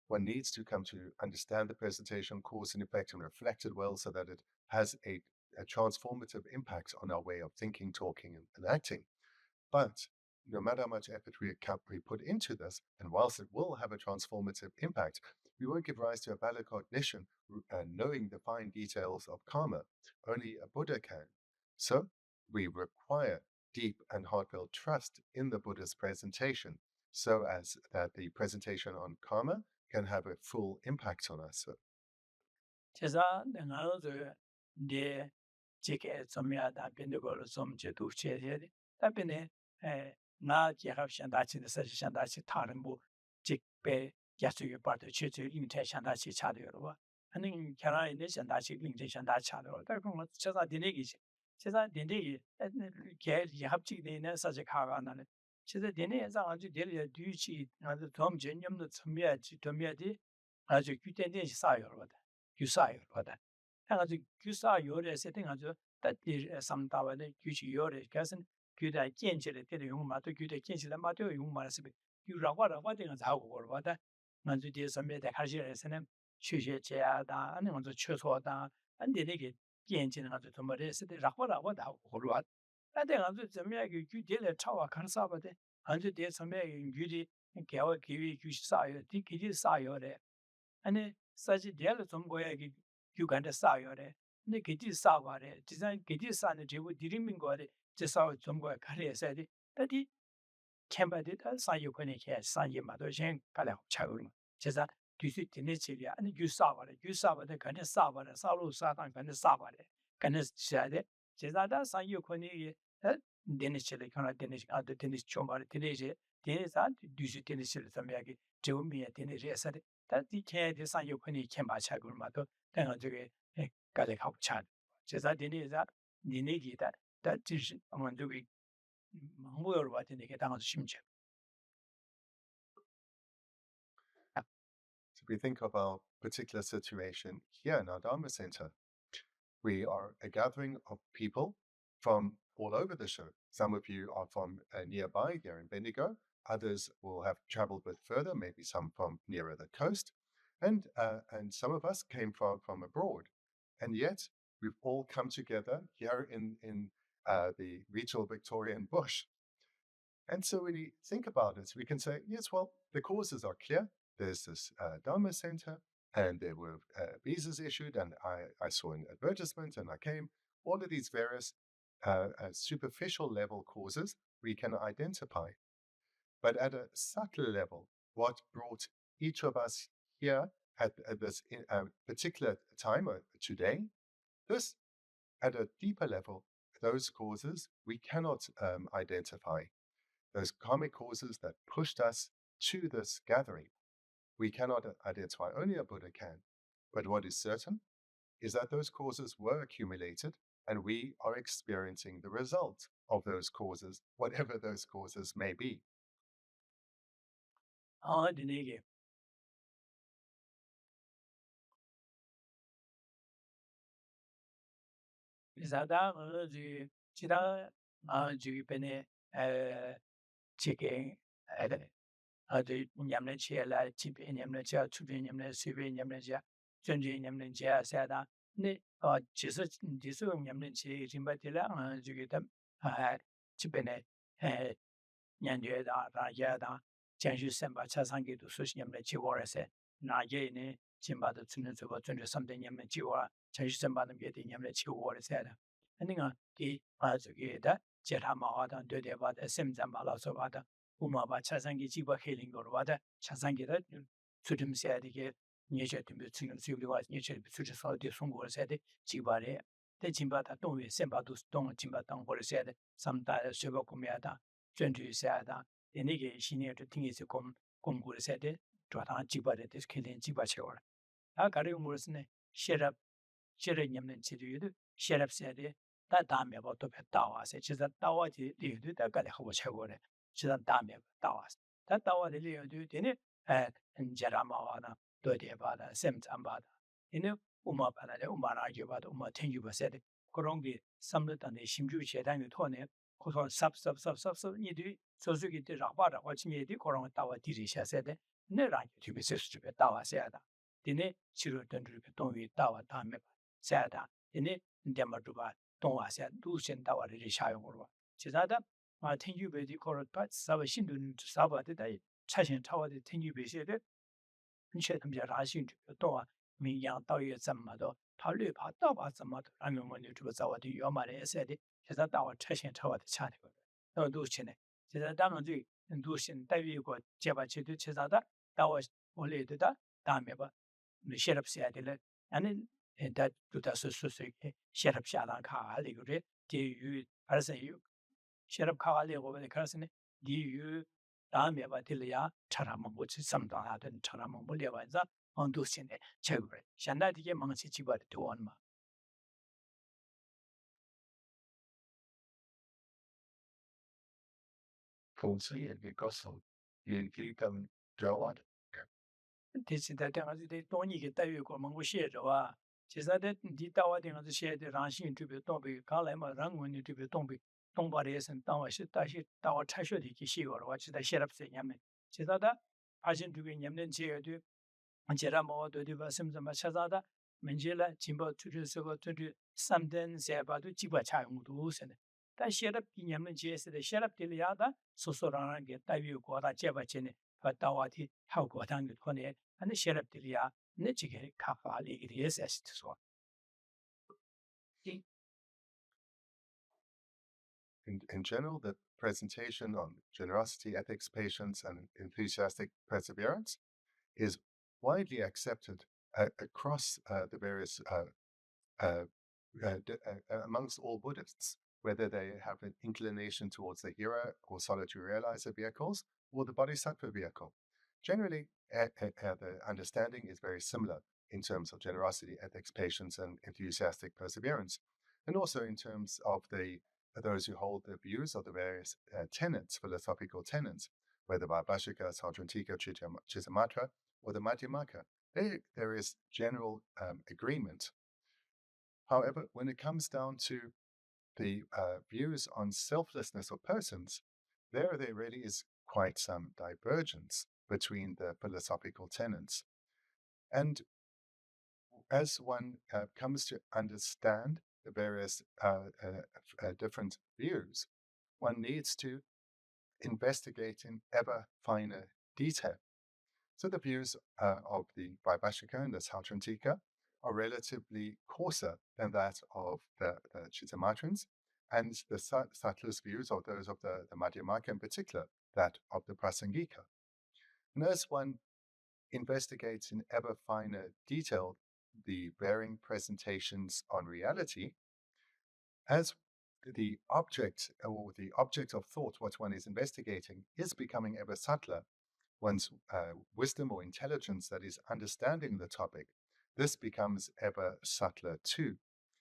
[SPEAKER 2] one needs to come to understand the presentation, cause and effect, and reflect it well so that it has a transformative impact on our way of thinking, talking, and acting. But no matter how much effort we put into this, and whilst it will have a transformative impact, we won't give rise to a valid cognition knowing the fine details of karma. Only a Buddha can. So we require deep and heartfelt trust in the Buddha's presentation, so as that the presentation on karma can have a full impact on us.
[SPEAKER 1] Chesa, another de Jake Somia that Bendigo some Jetu Chet, that been not Jahab Shandachi, the Session Dachi Tarimbo, Jake Bay, Yasu part of Chitu, imitation Dachi Chadurova, and in Kara Nation Dachi, imitation that Chador, that from Chesa Denegi. Chesa Denegi, Kel Yahapchi, the such a caravan. Chesa Dene as I did a duty, and the Tom Genium, the Tomia, Tomiadi, as you could say, 규사요 보다. 해가지고 규사 요래 세팅하죠. 딱히 삼다와의 규시 요래 가선 규다建制的 되는 용마도 규다建制的 마도 용마스 규라고라고 되는 자고 거보다 먼저 뒤에 선배들 가시에서는 취재자다 아니 먼저 최소하다 안데 이게建制的 가지고 좀 말해서 라고라고 다 거로 근데 가서 점이야기 규딜에 차와 간사바데 안저 뒤에 선배의 규디 개와 기위 규시 사요 뒤기지 사요래 아니 사지 디알 좀 거야기 규간데 싸요래 근데 기지 싸와래 디자인 기지 싸는 제고 디리민 거래 제사 좀 거야 가려서 돼 다디 캠바디다 사요코네 개 산이마도 신 가려 차고 제사 뒤수 디네치리아 아니 규싸와래 규싸와데 간데 싸와래 싸로 싸단 간데 싸와래 간데 시야데 제사다 사요코네 디네치리 kana 디네치 아도 디네치 좀말 디네치 디네사 뒤수 디네치를 섬야기 제우미에 디네치에서데 다디 캐디 산요코니 캠바차고 마도 내가 저게 가래 하고 차 제사 디네자 니네기다 다지 아무도 망보여로 받는 게 당한 심지
[SPEAKER 2] So we think of our particular situation here in our Dharma Center. We are a gathering of people from all over the show. Some of you are from nearby here in Bendigo. Others will have traveled a bit further, maybe some from nearer the coast. And some of us came from abroad. And yet we've all come together here in the regional Victorian bush. And so when you think about it, we can say, yes, well, the causes are clear. There's this Dharma Center, and there were visas issued, and I saw an advertisement, and I came. All of these various superficial level causes we can identify. But at a subtle level, what brought each of us here at this particular time or today, this at a deeper level those causes we cannot identify. Those karmic causes that pushed us to this gathering, we cannot identify. Only a Buddha can. But what is certain is that those causes were accumulated, and we are experiencing the result of those causes, whatever those causes may be.
[SPEAKER 1] Bendigo. Zada the Chida Jupene chicken the Yamnecha, Chip in Yamnecha, Chupin Yamne, Sibin Yamnecha, Junjin Yamnecha, Sada, Ne or Jesus, Jisum Yamnechi, Jimbatilla, Jugita, Chipene, Yanda, Yada, Chanju Semba, Chasangi to Sushi Yamnechi war said, Nagene, Chimba the Tunis over 20 something Yamnechiwa, Chanju Semba getting Yamnechi war said. And the Mazugida, Jetama, do the about the Simzambala Sovada. Umaba Chasangi Chiba Hailing or Wada, Chasangi that Sudim said again, Nature to be single was nature to saw the Sungo said, Chibare, the Chimbata don't be Sembadus don't Chimbatang or said, sometimes Shivakumiata, 20 Sada, the Nigga she near to think is a Kumgur said, Tratan Chibare, this killing Chibachor. Akari Mursne, shut up, Shiranyam and Chidu, shut up said, that damn about to Tawa, said she's a Tawa, the Galaho. Chidan Dame Tawas. That Tawa de Leo do dinner and Jeramawana, Dodebada, Semtambada. Umabana, Umara Gibad, Uma Tenguba said, Korongi, Samlet and the Shimju Shedan Tone, Kotor sub, Nidu, Suzuki de Rabada, watching the Koron Tawa Tirisha said, Nerank to be sister Tawa Sada. Dine, Chirutan Ripeton Tawa Dame Sada. Dine, Demaduba, Tonwa said, Lucian Tawa Risha. Chizada. Ten you be the correct but Savashin to Saba the day, Chashin Tower the ten you be said, and shed them Rashin to the door, me young Doya Zamado, Talu Pataba Zamado, I mean when you to Zawa to your mother said it, is that our Chashin Tower the chat. No Duchine, says a Damadu, and Dushin Davi got Jabachi to Chizada, that was only the Dameba, the sheriff said it, and then that to the Susuki, sheriff Shalanka, Ligure, do you, as you. Sherab Kawali over the person, do you Damia Batilia, Charamon, which is some done and Charamon Buliaza, on Dusine, Chegre, Shandati Mansichi but to one ma.
[SPEAKER 2] Falsely and because you can draw on.
[SPEAKER 1] This is that they don't get that Mango share. She said that the Tawa thing as share the Ranshin to be Tombi, Kalama Rangun to be Tombi, Tombares and Tawa Shitashi, Tawa Tashu, Kishi or watch the sheriff say Yamen. She said that Passion to be Yamen chair to Jeramo to the Vasim Machazada, Manjela, Chimbo to something say about the Chiba Chai Mudus and that sheriff in Yamen chase the sheriff Tiliada, so Soran get Tavi Gora Jabachene, but Tawati, how got on the 20 and the sheriff Tilia, Nichike Kappa League is as to so.
[SPEAKER 2] In general, the presentation on generosity, ethics, patience, and enthusiastic perseverance is widely accepted across the various amongst all Buddhists, whether they have an inclination towards the hero or solitary realizer vehicles or the bodhisattva vehicle. Generally, the understanding is very similar in terms of generosity, ethics, patience, and enthusiastic perseverance, and also in terms of those who hold the views of the various tenets, philosophical tenets, whether Vaibhashika, Sautrantika, Chitamatra, or the Madhyamaka. There is general agreement. However, when it comes down to the views on selflessness of persons, there really is quite some divergence between the philosophical tenets. And as one comes to understand the various different views, one needs to investigate in ever finer detail. So the views of the Vaibhashika and the Sautrantika are relatively coarser than that of the Chittamatrans, and the subtlest views of those of the Madhyamaka, in particular, that of the Prasangika. And as one investigates in ever finer detail the varying presentations on reality, as the object or the object of thought, what one is investigating, is becoming ever subtler. One's wisdom or intelligence that is understanding the topic, this becomes ever subtler too.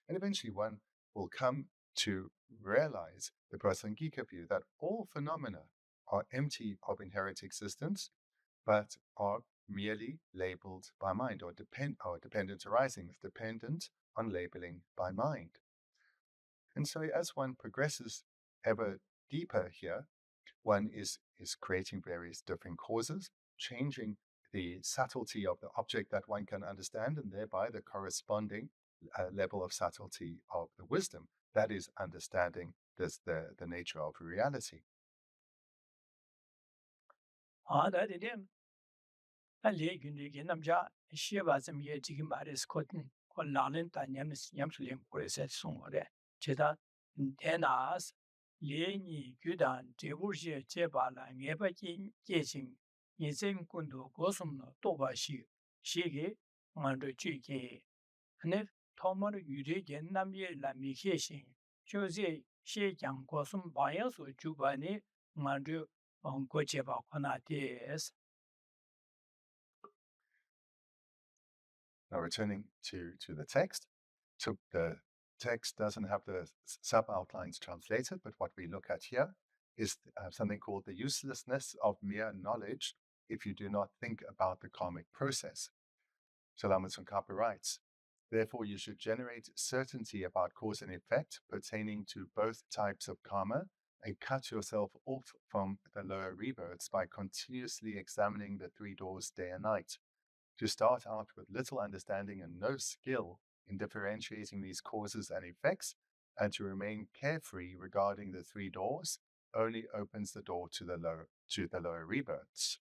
[SPEAKER 2] And eventually one will come to realize the Prasangika view that all phenomena are empty of inherent existence, but are merely labeled by mind, or dependent arising, dependent on labeling by mind. And so as one progresses ever deeper here, one is creating various different causes, changing the subtlety of the object that one can understand, and thereby the corresponding level of subtlety of the wisdom that is understanding the nature of reality. Now returning to the text. So the text doesn't have the sub-outlines translated, but what we look at here is something called the uselessness of mere knowledge if you do not think about the karmic process. So Lama Tsongkhapa writes, therefore you should generate certainty about cause and effect pertaining to both types of karma, and cut yourself off from the lower rebirths by continuously examining the three doors day and night. To start out with little understanding and no skill in differentiating these causes and effects, and to remain carefree regarding the three doors, only opens the door to the lower rebirths.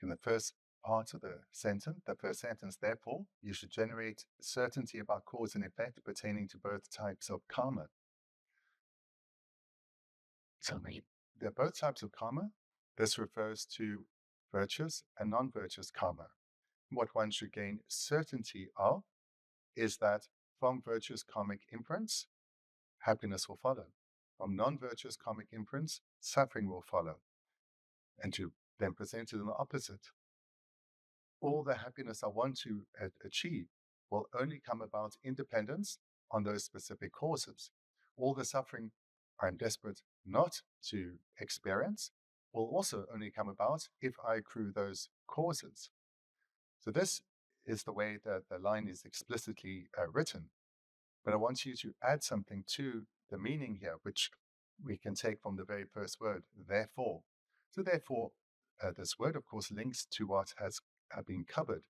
[SPEAKER 2] In the first part of the first sentence, therefore, you should generate certainty about cause and effect pertaining to both types of karma. So there are both types of karma. This refers to virtuous and non-virtuous karma. What one should gain certainty of is that from virtuous karmic imprints, happiness will follow. From non-virtuous karmic imprints, suffering will follow. And to then present it in the opposite. All the happiness I want to achieve will only come about in dependence on those specific causes. All the suffering I'm desperate not to experience will also only come about if I accrue those causes. So this is the way that the line is explicitly written. But I want you to add something to the meaning here, which we can take from the very first word, therefore. So therefore, this word, of course, links to what has been covered.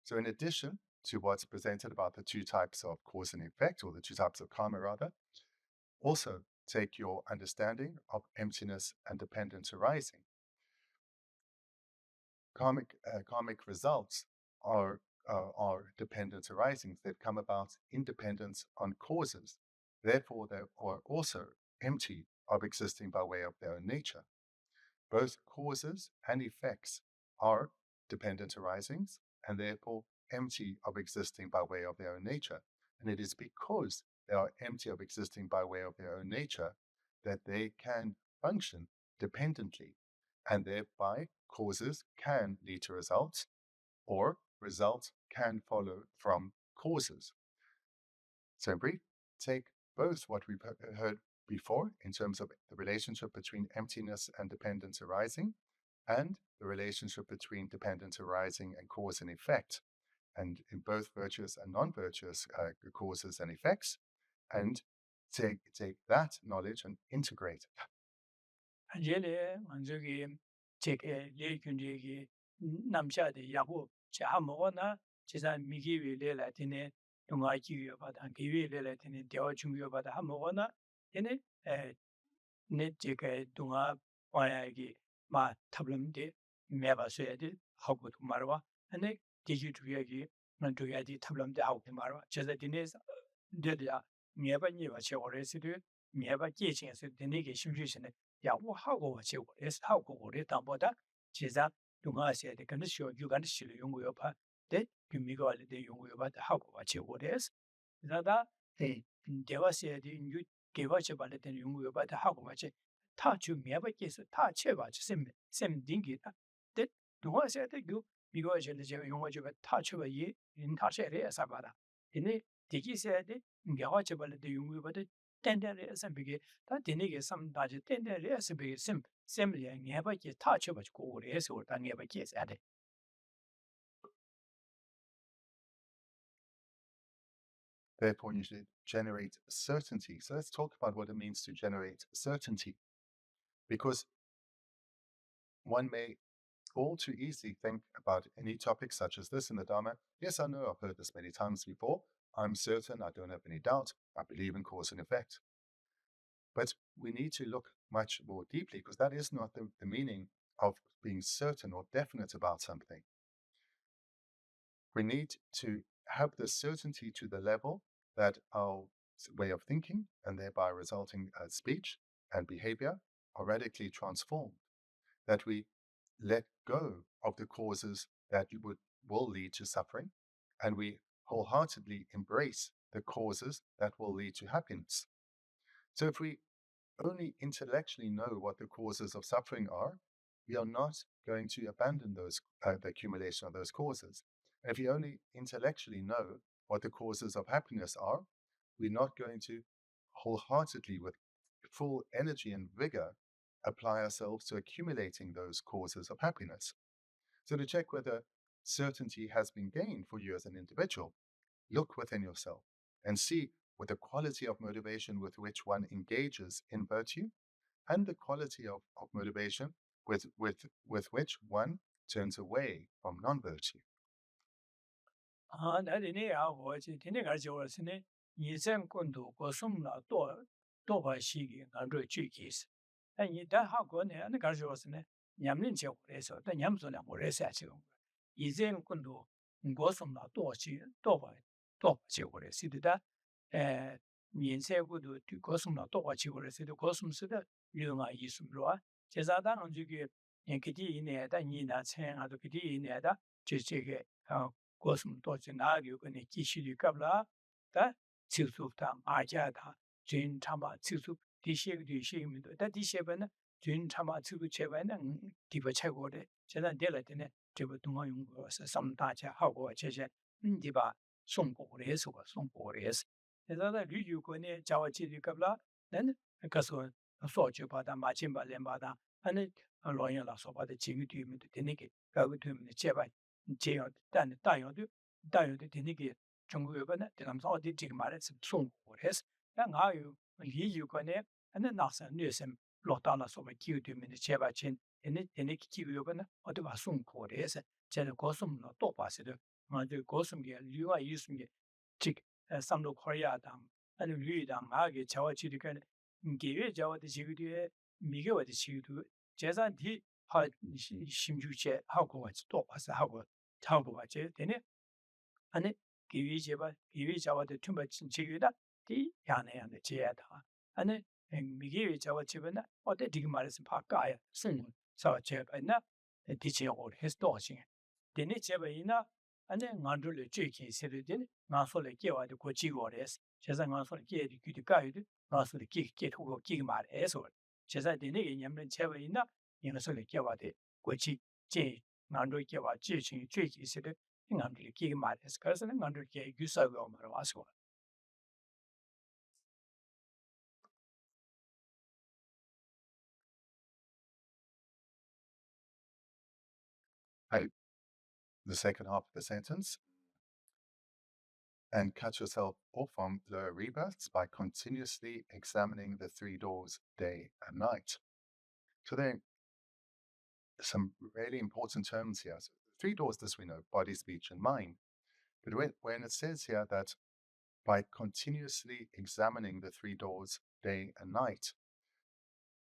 [SPEAKER 2] So in addition to what's presented about the two types of cause and effect, or the two types of karma rather, also take your understanding of emptiness and dependence arising. Karmic results are dependent arisings. They've come about in dependence on causes. Therefore, they are also empty of existing by way of their own nature. both causes and effects are dependent arisings and therefore empty of existing by way of their own nature. And it is because they are empty of existing by way of their own nature that they can function dependently, and thereby causes can lead to results, or results can follow from causes. So in brief, take both what we've heard before in terms of the relationship between emptiness and dependence arising, and the relationship between dependence arising and cause and effect, and in both virtuous and non-virtuous causes and effects, and take that knowledge and integrate it.
[SPEAKER 1] Anjele manzogi cheke le kunjegi namsha de yabu cha mogona chisa migi le latine dunga ji yo ba dan gi le latine dio chung yo ba da mogona ene ne cheke dunga 와야기 마 탑름데 매바서야디 하고 말와 ane 디지털이 만 두야디 탑름데 하고 말와 제가 디네스 데디야 매바니 와체 오레스드 매바 계층에서 디네게 심주시네 야고 하고 와체 오레스 하고 오레 담보다 제가 동아시아에 근데 쇼 유간데 실을 연구요 봐 데 규미가 알데 연구요 봐 하고 와체 오레스 그러다 대화시에디 유 개화체 발레된 연구요 봐 하고 와체 타주 매바께서 타 채바 셈 딩기다 데 동화세대 그 미고에서 제가 용어죠 타주가 이 인타셔에 사바다 근데 디기세대 개화체 발레된 연구요 봐 텐데레 셈비게 다 디네게 삼다지 텐데레 셈비게 셈리에 매바께 타주가 고래서 올 당에 바께서 하대
[SPEAKER 2] Therefore, you should generate certainty. So let's talk about what it means to generate certainty. Because one may all too easily think about any topic such as this in the Dharma. Yes, I know, I've heard this many times before. I'm certain, I don't have any doubt. I believe in cause and effect. But we need to look much more deeply, because that is not the meaning of being certain or definite about something. We need to have the certainty to the level that our way of thinking, and thereby resulting speech and behavior, are radically transformed. That we let go of the causes that will lead to suffering, and we wholeheartedly embrace the causes that will lead to happiness. So if we only intellectually know what the causes of suffering are, we are not going to abandon those the accumulation of those causes. And if we only intellectually know what the causes of happiness are, we're not going to wholeheartedly, with full energy and vigor, apply ourselves to accumulating those causes of happiness. So to check whether certainty has been gained for you as an individual, look within yourself and see with the quality of motivation with which one engages in virtue, and the quality of motivation with which one turns away from non-virtue.
[SPEAKER 1] 나리네 아버지 디네 가져왔으니 인생권도 고숨나 또 봐시기 나로 주기스 아니 다 하고네 안 가져왔으니 냠린 제고래서 다 냠소나 모래서 지금 인생권도 고숨나 또 봐시고래서 에 인생권도 고숨나 또 봐시고래서 고숨스다 유가 있음로와 제자단은 저기 그디 이내다 니나 생아도 그디 이내다 저게 고슴 도지 나기고 네 기시리 갑라 다 치수다 마자다 진 참바 치수 디시미도 다 디시베는 진 참바 치수 제반은 디버 최고래 제가 될때네 저거 동화 연구에서 삼다자 하고 제제 디바 송고래서 송고래서 제가 리유고네 자와치리 갑라 난 가서 소주바다 마침발렘바다 아니 로연라 소바다 지기뒤면도 되니게 가고 되면 제발 제요 단 다요도 되니게 중국에는 대남서 어디 지금 말했음 송고래서 나가요 리유고네 아니 나서 뇌심 로다나 소바 기우되면 제발친 되니게 기우요거는 어디 봐 송고래서 제가 고슴로 또 봤어요 맞아 고슴게 리와 이스게 즉 삼로 코리아당 아니 리당 마게 자와치리가 게외 자와의 지구에 미개와의 지구도 제산디 하 심주체 하고 같이 또 봐서 하고 같이 되네 아니 기위 자와의 tumba 지구다 디 야네야네 제야다 아니 미개의 자와 집은 어때 지금 말해서 바꿔야 sawa cheba ina diche or his dosing. Dini cheba ina ane ngandu le cheki siri dini nganso le kewa de ko chigo res. Cheza nganso le kye di gyudi kayu di nganso le kye tuko kiki ma res or. Cheza dini ge nyamren cheba ina nganso le kewa de ko chi che ngandu kewa che ching cheki siri ngandu le kiki ma res. Karasa ngandu le kye gyusa go mara waso.
[SPEAKER 2] The second half of the sentence. And cut yourself off from lower rebirths by continuously examining the three doors day and night. So there are some really important terms here. So three doors, this we know, body, speech, and mind. But when it says here that by continuously examining the three doors day and night,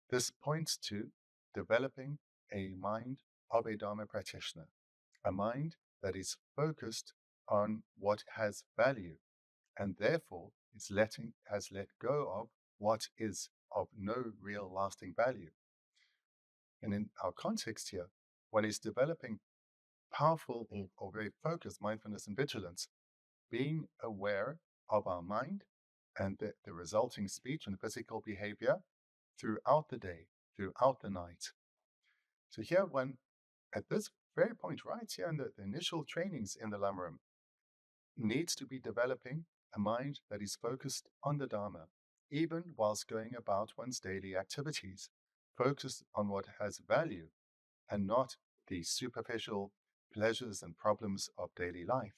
[SPEAKER 2] this points to developing a mind of a Dharma practitioner, a mind that is focused on what has value, and therefore has let go of what is of no real lasting value. And in our context here, one is developing powerful or very focused mindfulness and vigilance, being aware of our mind and the resulting speech and physical behavior throughout the day, throughout the night. So here one, at this very point right here in the initial trainings in the Lamrim, needs to be developing a mind that is focused on the Dharma, even whilst going about one's daily activities, focused on what has value and not the superficial pleasures and problems of daily life.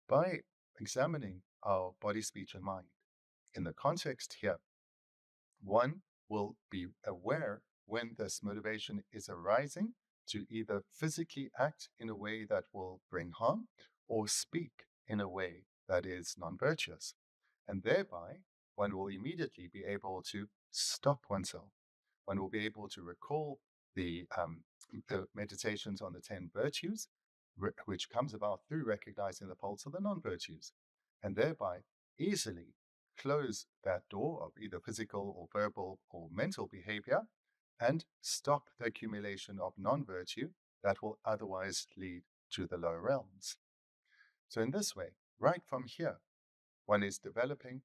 [SPEAKER 2] By examining our body, speech, and mind, in the context here, one will be aware when this motivation is arising to either physically act in a way that will bring harm or speak in a way that is non-virtuous. And thereby, one will immediately be able to stop oneself. One will be able to recall the meditations on the 10 virtues, which comes about through recognizing the pulse of the non-virtues, and thereby easily close that door of either physical or verbal or mental behavior and stop the accumulation of non-virtue that will otherwise lead to the lower realms. So in this way, right from here, one is developing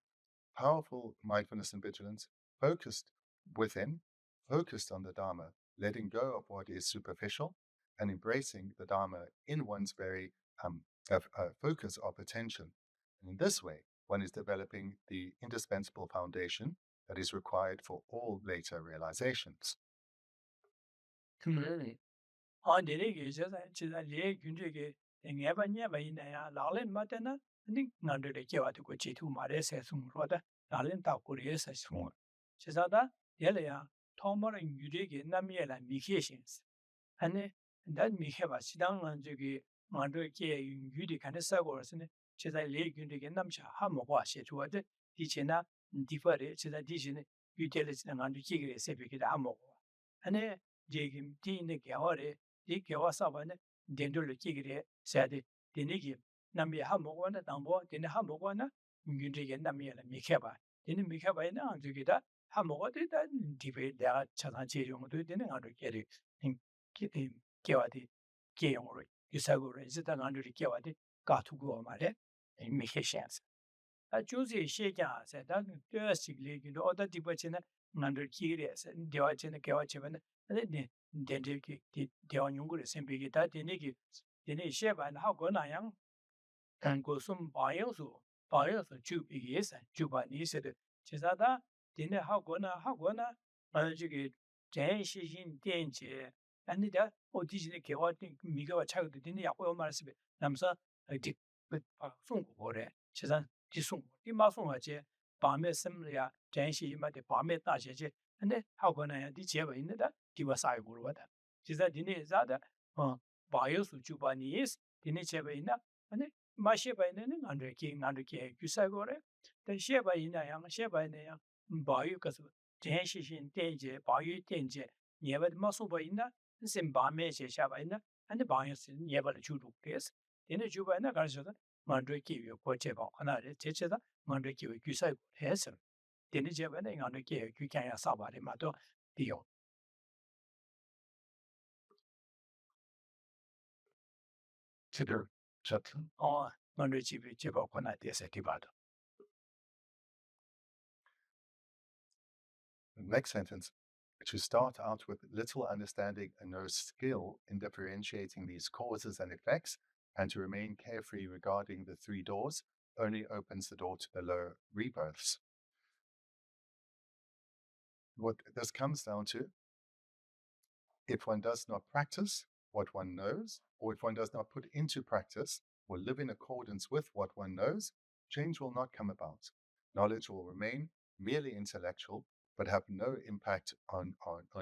[SPEAKER 2] powerful mindfulness and vigilance, focused within, focused on the Dharma, letting go of what is superficial and embracing the Dharma in one's very focus of attention. And in this way, one is developing the indispensable foundation that is required for all later realizations.
[SPEAKER 1] Jegim Tine Gaware, the Gawasavane, Dendul Kigre, said the Nigi, Nami Hamowana, Dambo, then Hamowana, Yudi and Nami and Mikeba. Then Mikeba and Jugida, Hamowa did that debate their Chalanchi, didn't get it. In Kiwadi, Kiori, Yusago, is it under the Kiwadi, got to go Mare, and Mikeshans. A Josie Shaker said that drastically, you know, other debating under Kirias and Diogen Kawachavan. Then the Yungu simply that the Niki, the Nisheva and how gonna young can go some bios or tube is and Jubanese. Chisada, dinner how gonna, Magic, Jan Shin danger, and that, or Disney Kawating, Migo child, the dinner, or Marsibe, Namsa, a dick with Fung or Chizan, Tisung, Timasung, Barme Semlia, Jan Shi, the Barme Taje, and then how gonna ditch in that. Divasai Gurvada. Chisa Dini Zada, Bios Jubanis, Dini Chevaina, and Masheba in under King under K. Kusagore, the Sheba in a young Sheba in a young Bayukas, Jenshin danger, Bayu danger, never the muscle baina, and Simbame Shabaina, and the Bayus never the Chudu case. In a Jubaina Garzada, Mandreki, Pocheba, another teacher, Mandreki Kusag, Hesser. Dini Jevana under K. Kukaya Sabari Mato, Dio.
[SPEAKER 2] consider Thubten. The next sentence, to start out with little understanding and no skill in differentiating these causes and effects, and to remain carefree regarding the three doors, only opens the door to the lower rebirths. What this comes down to, if one does not practice what one knows, or if one does not put into practice or live in accordance with what one knows, change will not come about. Knowledge will remain merely intellectual, but have no impact on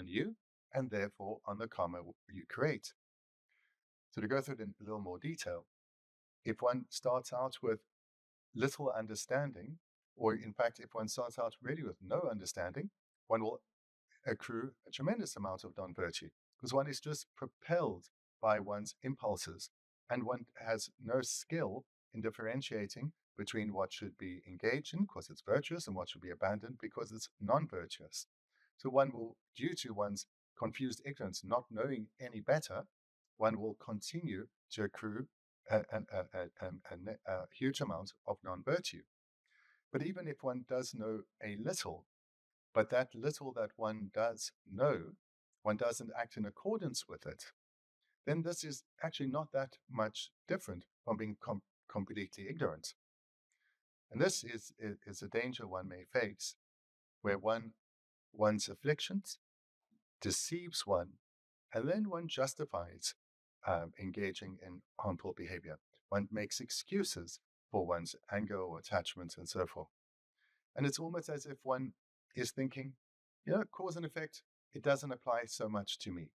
[SPEAKER 2] you, and therefore on the karma you create. So to go through it in a little more detail, if one starts out with little understanding, or in fact, if one starts out really with no understanding, one will accrue a tremendous amount of non-virtue, because one is just propelled by one's impulses, and one has no skill in differentiating between what should be engaged in because it's virtuous and what should be abandoned because it's non-virtuous. So one will, due to one's confused ignorance, not knowing any better, one will continue to accrue a huge amount of non-virtue. But even if one does know a little, but that little that one does know, one doesn't act in accordance with it, then this is actually not that much different from being completely ignorant. And this is a danger one may face, where one's afflictions deceives one, and then one justifies engaging in harmful behavior. One makes excuses for one's anger or attachment and so forth. And it's almost as if one is thinking, cause and effect, it doesn't apply so much to me.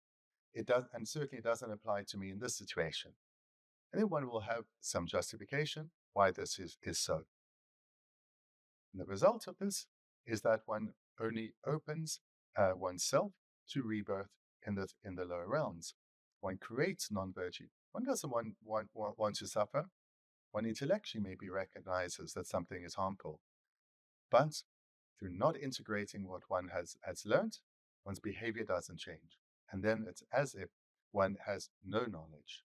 [SPEAKER 2] It does, and certainly doesn't apply to me in this situation. And then one will have some justification why this is so. And the result of this is that one only opens oneself to rebirth in the lower realms. One creates non-virtue. One doesn't want to suffer. One intellectually maybe recognizes that something is harmful. But through not integrating what one has learned, one's behavior doesn't change. And then it's as if one has no knowledge.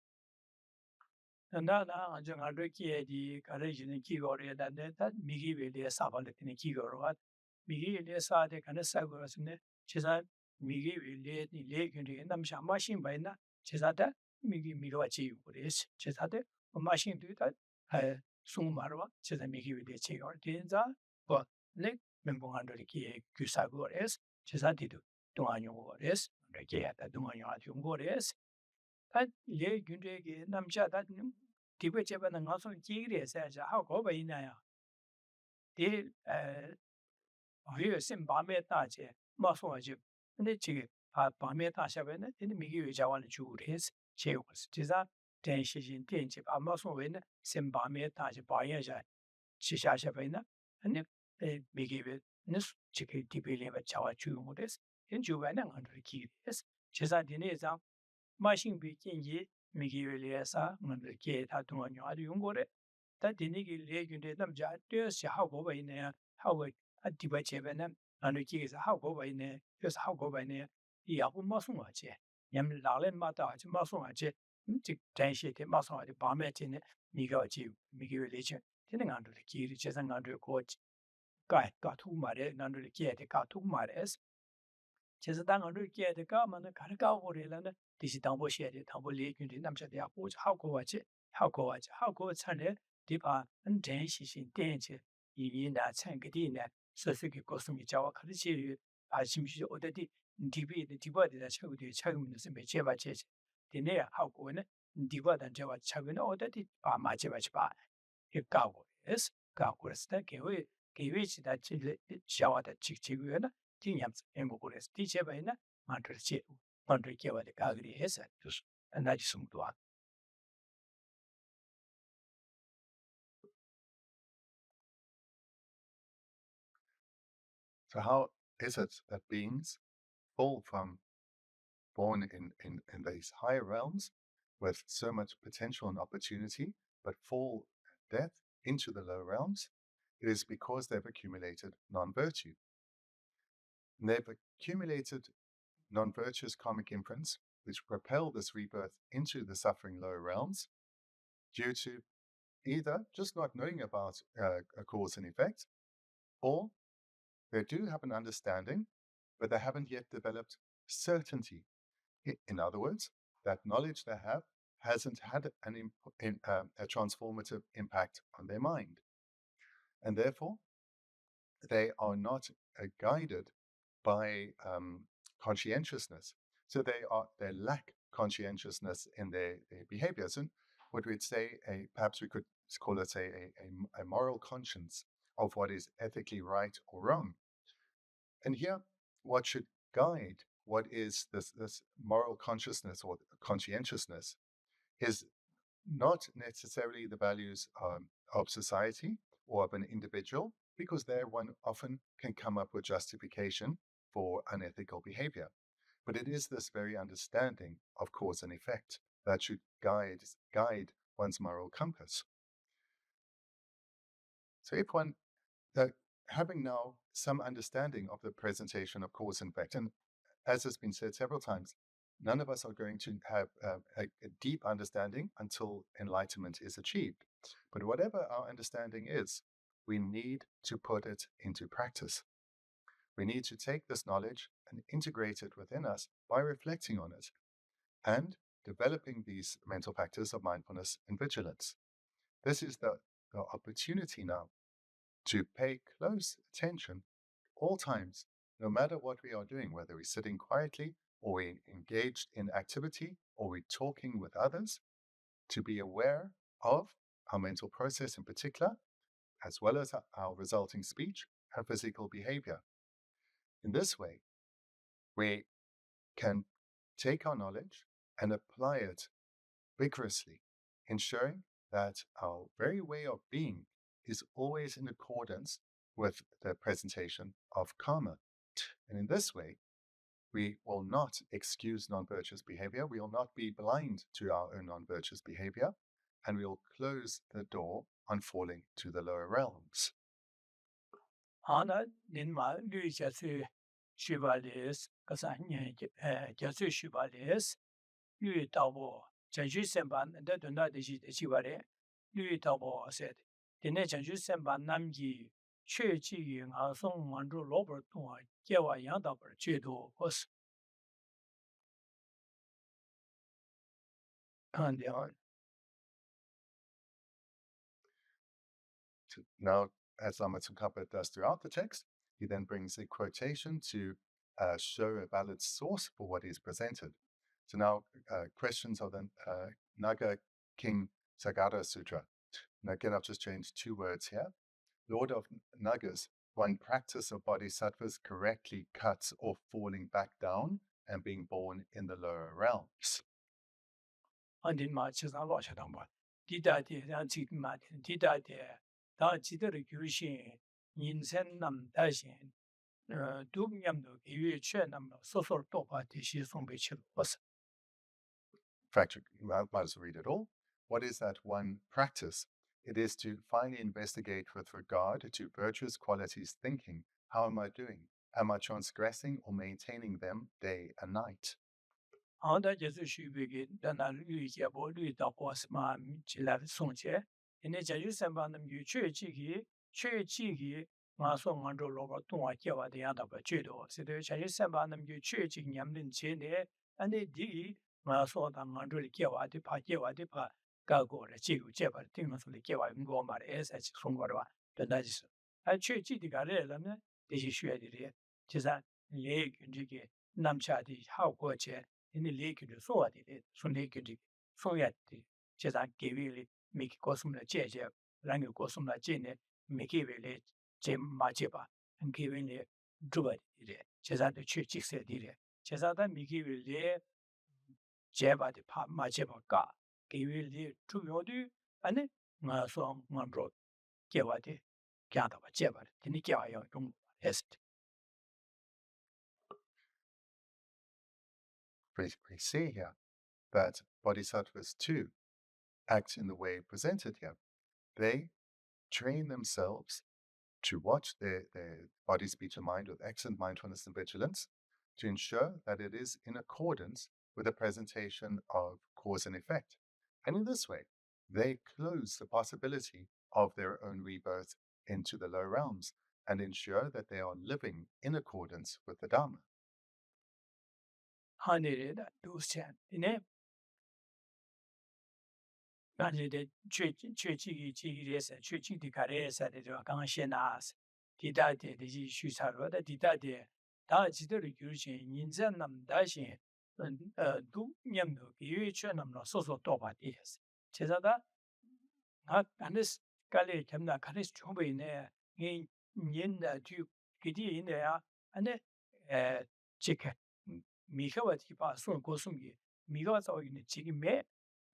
[SPEAKER 2] So how is it that beings fall from born in these higher realms with so much potential and opportunity, but fall at death into the lower realms? It is because they've accumulated non-virtue. And they've accumulated non-virtuous karmic imprints, which propel this rebirth into the suffering lower realms. due to either just not knowing about a cause and effect, or they do have an understanding, but they haven't yet developed certainty. In other words, that knowledge they have hasn't had a transformative impact on their mind. And therefore, they are not guided by conscientiousness. So they lack conscientiousness in their behaviors. And what we'd say, perhaps we could call it a moral conscience of what is ethically right or wrong. And here, what should guide what is this moral consciousness or conscientiousness is not necessarily the values of society or of an individual, because there one often can come up with justification for unethical behavior. But it is this very understanding of cause and effect that should guide one's moral compass. So if one, having now some understanding of the presentation of cause and effect, and as has been said several times, none of us are going to have a deep understanding until enlightenment is achieved. But whatever our understanding is, we need to put it into practice. We need to take this knowledge and integrate it within us by reflecting on it and developing these mental factors of mindfulness and vigilance. This is the opportunity now to pay close attention all times, no matter what we are doing, whether we're sitting quietly or we're engaged in activity or we're talking with others, to be aware of our mental process in particular, as well as our resulting speech and physical behavior. In this way, we can take our knowledge and apply it vigorously, ensuring that our very way of being is always in accordance with the presentation of karma. And in this way, we will not excuse non-virtuous behavior, we will not be blind to our own non-virtuous behavior, and we will close the door on falling to the lower realms.
[SPEAKER 1] Ana ninma lui jiazu shubales, kasanya jiazu shubales, lui tabo, janju semban, the dunda de shibare, lui tabo said, Dene janju semban namgi, che chi yin a song mandu lober tua, jewa yandaber chedo was. And
[SPEAKER 2] Now, as Lama Tsongkhapa does throughout the text, he then brings a quotation to show a valid source for what is presented. So now, questions of the Naga King Sagara Sutra. And again, I've just changed two words here. Lord of Nagas, one practice of bodhisattvas correctly cuts off falling back down and being born in the lower realms.
[SPEAKER 1] Andin ma chizan lo chadamba. Dida de dan chik ma dida de da chidar gyushin yin sen nam da shin dug nyam do yu che nam sosor topa de shi song be chil was.
[SPEAKER 2] In fact, you might as well read it all. What is that one practice? It is to finally investigate with regard to virtuous qualities thinking. How am I doing? Am I transgressing or maintaining them day and night?
[SPEAKER 1] Anda jesu shu be da na lu ye bo lu da po ma chila song che. Ine jaju sem ban nam yu che chi gi ma so ngan ro lo ba tong wa jia wa de ya da ba che do. Se de jaju sem ban nam yu che chi nyam lin che ne ane di ma so da ngan ro le jia wa de pa ga go le ji gu jie ba ding lo so le jia wa ng go ma le sa chi song go de ba. Da da ji su. Ai che chi di ga le la ne de ji xue de le. Ji san le gyun ji ge nam cha di hao guo che. In the lake to so at it, so naked, so yet, Chesa gave it, make cosum la jeje, lang cosum la gene, make it, Jim Majeba, and giving it druid, Chesa the church said it, Chesa that make it, Jeba the pop Majeba ga, gave it to Yodu, and then my song one road, Gewadi, Gada Jeba, Tinikia, young est.
[SPEAKER 2] We see here that bodhisattvas too act in the way presented here. They train themselves to watch their body, speech, and mind with excellent mindfulness and vigilance to ensure that it is in accordance with the presentation of cause and effect. And in this way, they close the possibility of their own rebirth into the low realms and ensure that they are living in accordance with the Dharma.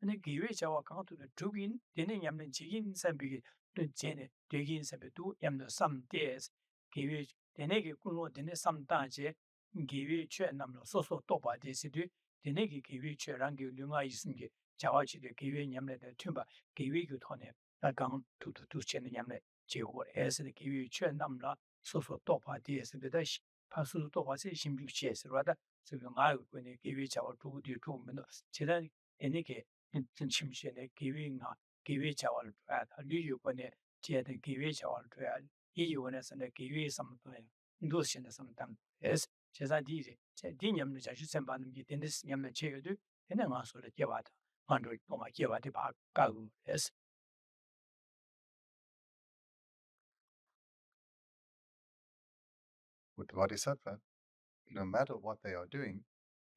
[SPEAKER 1] ane giwe chawa kaantu na dhugin, dene nyamne jigin sambi jene dhugin sambi du nyamne sam des, giwe dene ki kunlo dene sam tangche, giwe chwe namlo soso toba desi du, dene ki giwe chwe rangi lunga isimgi chawa chide giwe nyamne da tunba, giwe ki thone kaang tu chene nyamne jigo esi de giwe chwe namla soso toba desi da pa soso toba se shimbi chesi rada, sebe nga yu kwenye giwe chawa dhugu di dhugu mendo, chida dene ki chimshene giwe chawal tuya, liyu kone chiyate giwe chawal tuya, iyu kone sane giwe samtuya, ndo shene samtang es, cheza di nyamne chashu senpa namgi dendis nyamne cheyo du, dende nga sole kiewata, ngandro toma kiewate pa kagu es.
[SPEAKER 2] With the Bodhisattva, no matter what they are doing,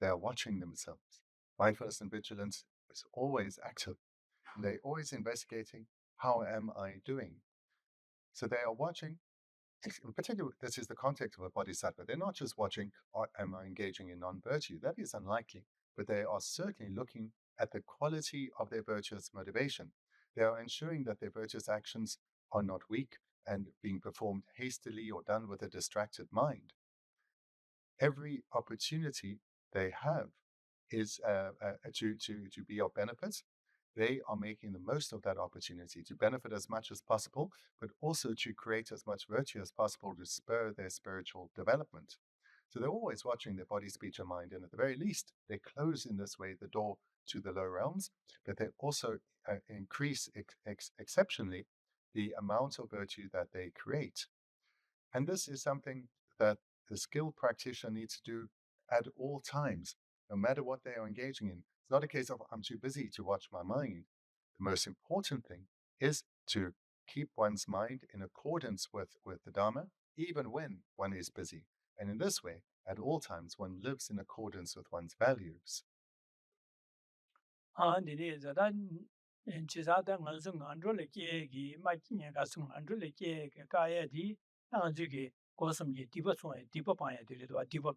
[SPEAKER 2] they are watching themselves. Mindfulness and vigilance is always active. They're always investigating, how am I doing? So they are watching, in particular, this is the context of a bodhisattva. They're not just watching, am I engaging in non-virtue? That is unlikely, but they are certainly looking at the quality of their virtuous motivation. They are ensuring that their virtuous actions are not weak and being performed hastily or done with a distracted mind. Every opportunity they have is to be of benefit. They are making the most of that opportunity to benefit as much as possible, but also to create as much virtue as possible to spur their spiritual development. So they're always watching their body, speech, and mind, and at the very least, they close in this way the door to the low realms, but they also increase exceptionally the amount of virtue that they create. And this is something that the skilled practitioner needs to do at all times, no matter what they are engaging in. It's not a case of, I'm too busy to watch my mind. The most important thing is to keep one's mind in accordance with the Dharma, even when one is busy. And in this way, at all times, one lives in accordance with one's values.
[SPEAKER 1] Chizada ngansu ngandro le kiye ki ma kinye kasu ngandro le kiye ki kaya di ngansu ki kosum ki dipa sunga dipa panya di ridwa dipa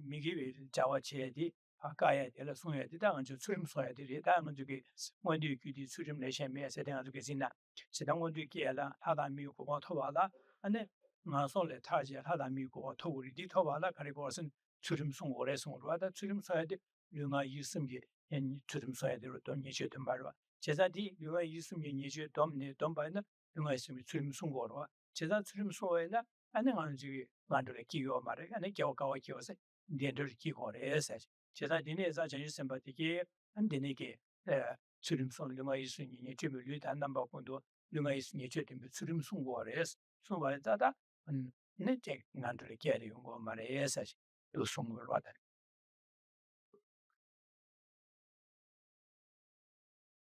[SPEAKER 1] mikiwe jawa chiye di kaya di la sunga di da ngansu tsurim sunga di ridwa ngansu ki ngandu yu di tsurim le shen miya se di ngansu ki zina chida ngandu kiye la tada miyu kuwa toba la ane ngansu le taji tada miyu kuwa toba ri di toba la kari kosan tsurim sunga ore sunga rwa da tsurim sunga di lunga yisim ki tsurim sunga di ridwa nishe tumbarwa 제자 디 유아 이스미 니제 domne dom바나 유아 이스미 츠림 송고로 제자 츠림 소에나 안행하는 지 만들어 기요 말에 안에 겨가와 기어서 덴들 기고래서 제자 디네자 전시 셈바티기 안데네게 츠림 송 유아 이스미 니제 물류 단담바 본도 유아 이스미 니제 템 츠림 송고래서 송바다다 네제 만들어 기어리 용고 말에서 또 송고로 와다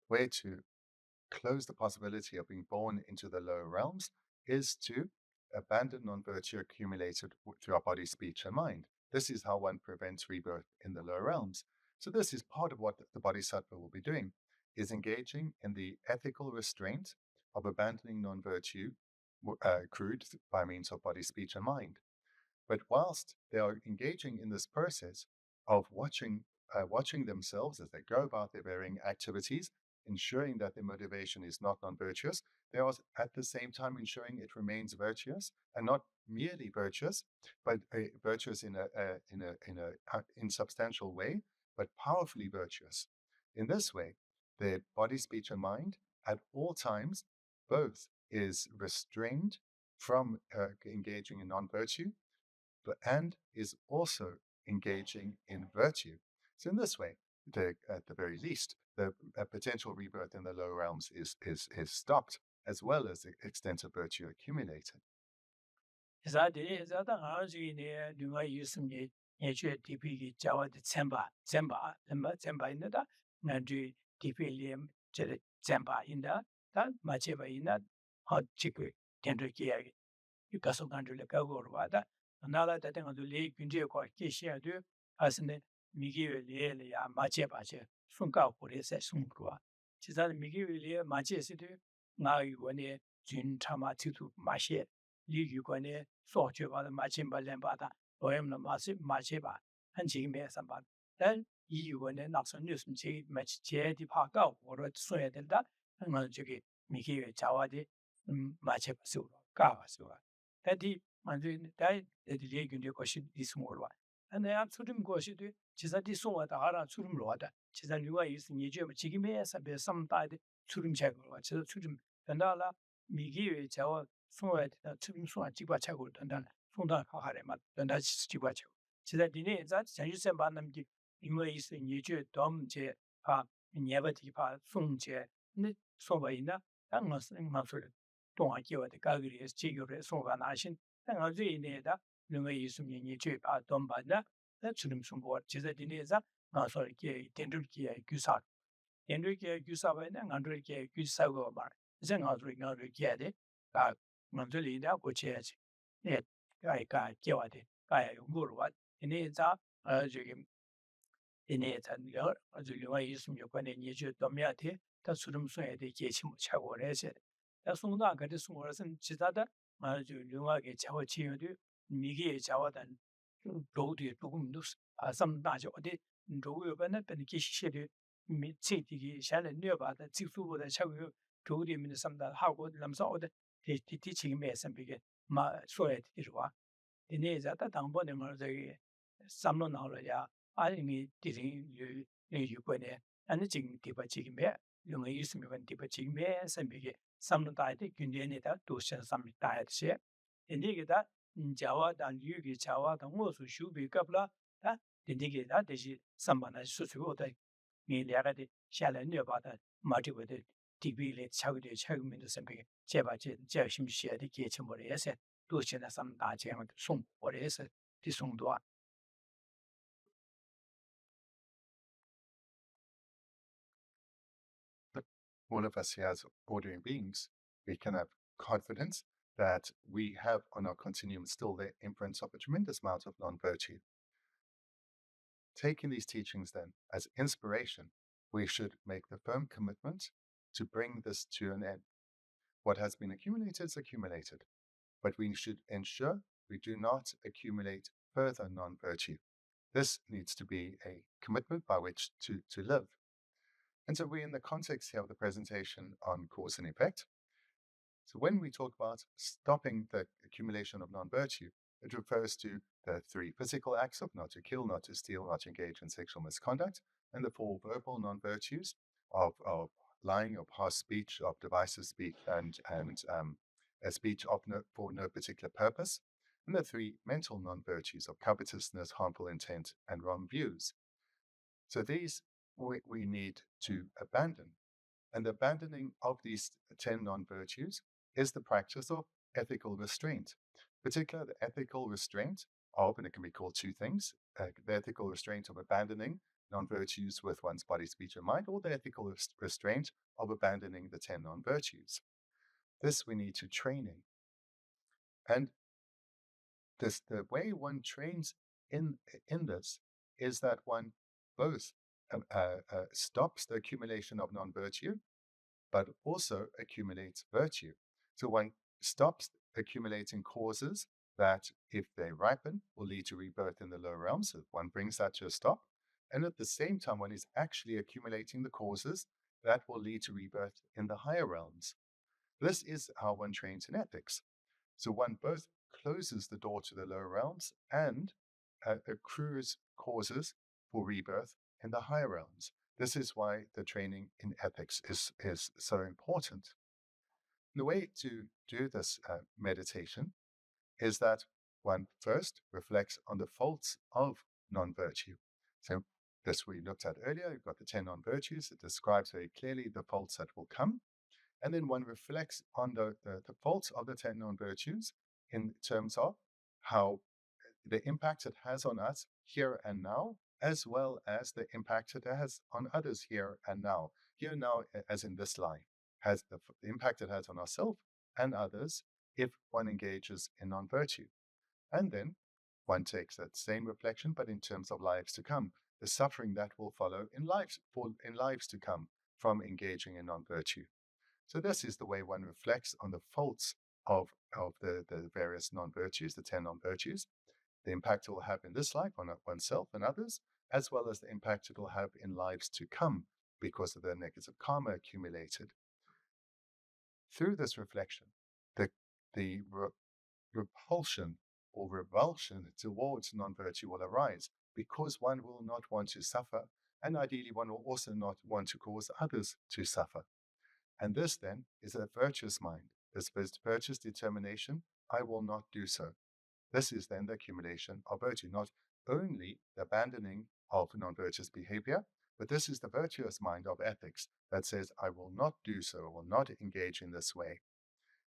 [SPEAKER 2] Way to close the possibility of being born into the lower realms is to abandon non-virtue accumulated through our body, speech, and mind. This is how one prevents rebirth in the lower realms. So this is part of what the Bodhisattva will be doing, is engaging in the ethical restraint of abandoning non-virtue accrued by means of body, speech, and mind. But whilst they are engaging in this process of watching themselves as they go about their varying activities, ensuring that their motivation is not non-virtuous, they are at the same time ensuring it remains virtuous, and not merely virtuous, but virtuous in a insubstantial way, but powerfully virtuous. In this way, their body, speech, and mind at all times both is restrained from engaging in non-virtue, and is also engaging in virtue. So in this way, at the very least, the potential rebirth in the lower realms is stopped, as well as the extensive virtue accumulated.
[SPEAKER 1] Nala da teng du le gunje ko ke xia du asne migi le le ya ma che ba che sun ga ko le se sun ko chi za migi le ma che se de nga yu ko ne jun cha ma chi tu ma xie li yu ko ne so che ba de ma chen ba len ba da lo yem na ma che ba han chi me san ba dan yi yu ko ne na san ne sun che ma che di pa ga wo ro sun ye de da nga ji ge migi ye cha wa de ma che ba su ga ba su ba di 만든 다이 애들이 근데 것이 있음으로 와. 근데 안 수름 것이도 지사디 송하다 알아 수름으로 와다. 지사 누가 있으니 이제 지금에서 배 삼다데 수름 제거로 와. 저 수름 된다라 미기에 저와 송하다 수름 송하 지바 차고 된다. 송다 하하래 맞 된다 지바 차고. 지사 디네 자 전주선 반남기 인为있으니 이제 dom제 아 예버디 파 송제 근데 소바 있나? 당어스 마술 동아 기와데 가그리에서 지교를 송가 나신 nga zui ne da lunga yi sum yi chue pa dom ba da da chulim sum bo chi za di ne za nga so ke tendu ki gyu sa tendu ki gyu sa ba na nga ru ki gyu sa go ba za nga ru ki de da nga zui li da go che chi ne ka ke wa de ka ya yong ru wa ne za ji ne za yo zu lunga yi sum yo kwa ne ni chue dom ya de da chulim sum ye de ke chi mo cha go le se da sung da ga de sung wo sen chi za da 아주 류하게 자와 지어도 미기에 자와단 로드에 조금 누스 삼다죠 어디 로그에는 benefit 시리 미치디기 샤는 뇌바다 직수보다 차고 조리면 삼다 하고 남서어데 디디 지금에 선비게 마 소에 디르와 디네자다 당번에 뭐 저기 삼로 나올이야 아니 디리 유권에 아니 지금 디바 지금에 용의 있으면 디바 지금에 선비게 삼로다이데 균년에다 도션 삼다이데 인디게다 자와단 유기 자와단 모수 슈비갑라 다 인디게다 대시 삼바나 수수고다 미래가데 샬렌여바다 마티베데 디비레 차그데 차그민도 선비게 제바제 제심시에데 계침벌에서 도션에 삼다제한테 송벌에서 디송도아
[SPEAKER 2] All of us here as ordinary beings, we can have confidence that we have on our continuum still the imprints of a tremendous amount of non-virtue. Taking these teachings then as inspiration, we should make the firm commitment to bring this to an end. What has been accumulated is accumulated, but we should ensure we do not accumulate further non-virtue. This needs to be a commitment by which to live. And so we're in the context here of the presentation on cause and effect. So when we talk about stopping the accumulation of non-virtue, it refers to the 3 physical acts of not to kill, not to steal, not to engage in sexual misconduct, and the 4 verbal non-virtues of lying, of harsh speech, of divisive speech, and a speech for no particular purpose, and the 3 mental non-virtues of covetousness, harmful intent, and wrong views. So these we need to abandon. And the abandoning of these 10 non-virtues is the practice of ethical restraint, particularly the ethical restraint of, and it can be called 2 things, the ethical restraint of abandoning non-virtues with one's body, speech, and mind, or the ethical restraint of abandoning the 10 non-virtues. This we need to train in. And the way one trains in this is that one both stops the accumulation of non-virtue, but also accumulates virtue. So one stops accumulating causes that, if they ripen, will lead to rebirth in the lower realms. So one brings that to a stop. And at the same time, one is actually accumulating the causes that will lead to rebirth in the higher realms. This is how one trains in ethics. So one both closes the door to the lower realms and accrues causes for rebirth in the higher realms. This is why the training in ethics is so important. The way to do this meditation is that one first reflects on the faults of non-virtue. So This we looked at earlier. You've got the 10 non-virtues. It describes very clearly the faults that will come. And then one reflects on the faults of the 10 non-virtues in terms of how the impact it has on us here and now, as well as the impact it has on others here and now. Here and now, as in this life, has the impact it has on ourselves and others if one engages in non-virtue. And then one takes that same reflection, but in terms of lives to come, the suffering that will follow in lives to come from engaging in non-virtue. So this is the way one reflects on the faults of the various non-virtues, the 10 non-virtues, the impact it will have in this life on oneself and others, as well as the impact it will have in lives to come because of the negative karma accumulated. Through this reflection, the repulsion or revulsion towards non-virtue will arise because one will not want to suffer, and ideally one will also not want to cause others to suffer. And this then is a virtuous mind, this virtuous determination, I will not do so. This is then the accumulation of virtue, not only the abandoning of non-virtuous behavior, but this is the virtuous mind of ethics that says, I will not do so, will not engage in this way.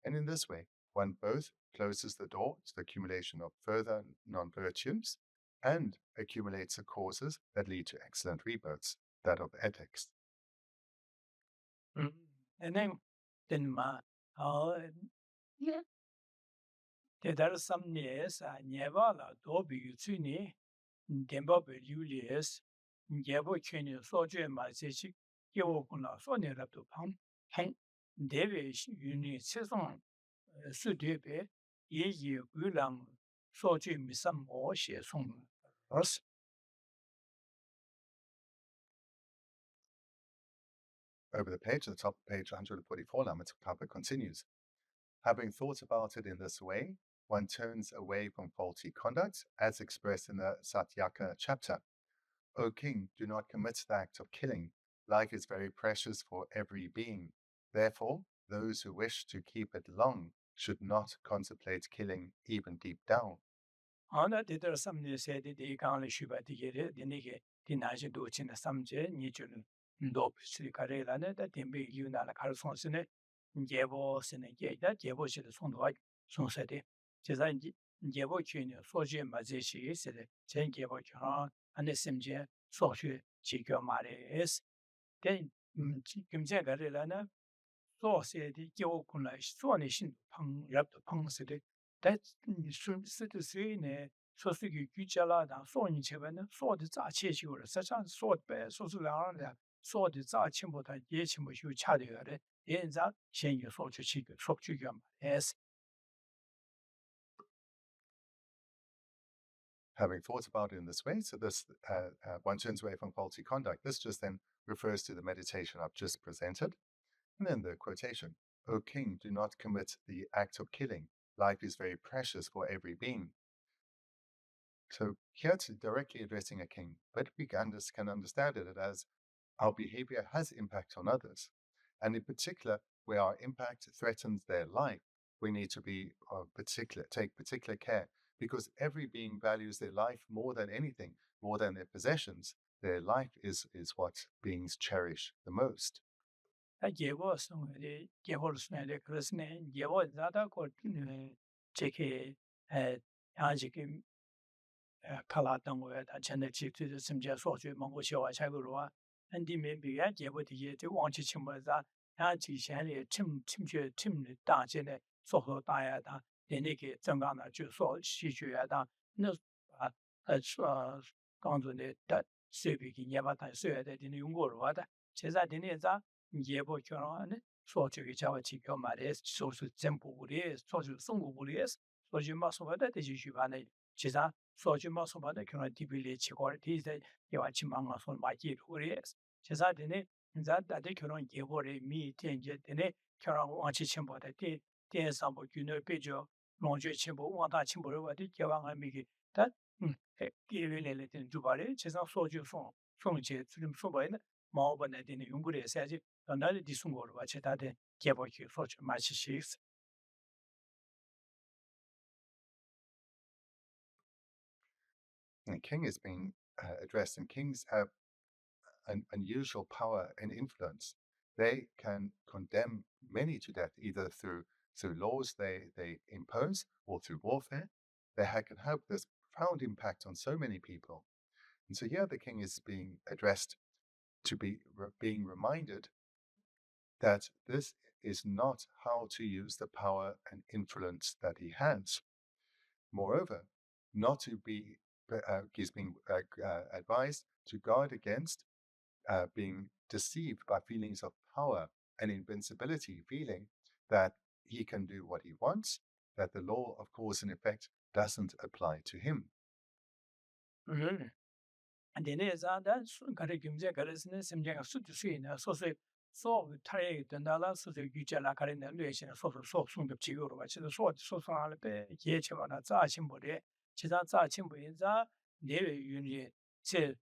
[SPEAKER 2] And in this way, one both closes the door to the accumulation of further non-virtues and accumulates the causes that lead to excellent rebirths, that of ethics.
[SPEAKER 1] And then there are some years, never do be tuni, Demba Julius, Yabo Chini, Soju, Mazichi, Yokuna, Sony Rapto Pang, Hang, Davish, Uni, Saison, Sudebe, Yi Gulang, Soju, Missam, or She Song. Us.
[SPEAKER 2] Over the page, at the top of page 144, Lama Tsongkhapa continues. Having thought about it in this way, one turns away from faulty conduct, as expressed in the Satyaka chapter. O king, do not commit the act of killing. Life is very precious for every being. Therefore, those who wish to keep it long should not contemplate killing even deep down.
[SPEAKER 1] There are some said the Kang Shuba the Niki, the Naji Dochin, Samje, Nijun, Dop, Srikarela, that Timbi Yuna Carsonsine, Jevo Senegate, that Jevo should son like Sonseti. Chizan Jevo Junior, Soji Mazishi, said, Chen Jevo Chan, and the Simje, Soshi, Chico Maris. Then Kimja Garelana, so said the Jevo Kuna, Sonishin, Pang, Rap the Pang city. That's the same. So you Jala, so in Chevan, so the Zachi, such a sort bear, so long that so the Zachimbo, Yechimo, you chatty, in that Shen you so to cheek, so to yum. Yes.
[SPEAKER 2] Having thought about it in this way, so this one turns away from faulty conduct. This just then refers to the meditation I've just presented. And then the quotation, O king, do not commit the act of killing. Life is very precious for every being. So here it's directly addressing a king, but we can understand it as our behavior has impact on others. And in particular, where our impact threatens their life, we need to be take particular care, because every being values their life more than anything, more than their possessions. Their life is what beings cherish the most.
[SPEAKER 1] Jevo song, the Jevo Snare, Christine, Jevo Zada got Jackie, Ajiki. Kalatang with a channel chief to the Simja Soju, Mongosho, Chagurua, and the maybe at Yaboti to watch Chimbaza, Aji Shani, Tim, Dajin, Soho Diada, the Niki, Zangana, Juso, Shijuada, no, gone to that civic in Yabata, so that in Yungurwada, Chesa Dineza, Yabo Choran, Soju Chavachi, Mares, Social Temple Woodies, Social Songo Woodies, so you must have that is usually. Chisa, so you must have the current village qualities that you are chimanga on my kid who is. Chisa dine, that they cannot give what a me change it in it, Kara watch chimbo that day, there's some you know, Pijo, Longe chimbo, one that chimbo, what did Kavanga make it? That giving a little Jubari, Chisa so you from Jet, Sobain, Malban in the Yunguri says it, another disungo, watch it at the Kavaki, such much shifts.
[SPEAKER 2] And king is being addressed, and kings have an unusual power and influence. They can condemn many to death, either through laws they impose or through warfare. They can have this profound impact on so many people. And so here the king is being addressed to being reminded that this is not how to use the power and influence that he has. Moreover, not to be, he's being advised to guard against being deceived by feelings of power and invincibility, feeling that he can do what he wants, that the law of cause and effect doesn't apply to him.
[SPEAKER 1] Dene zanda kare gyumje karesne semjenga su suina so tare dendala su gyujala kare ne lyesin so sung de jigo ba chi so ala pe ye che ba na za xin bo de chi za xin bo yin za ne we yun ye che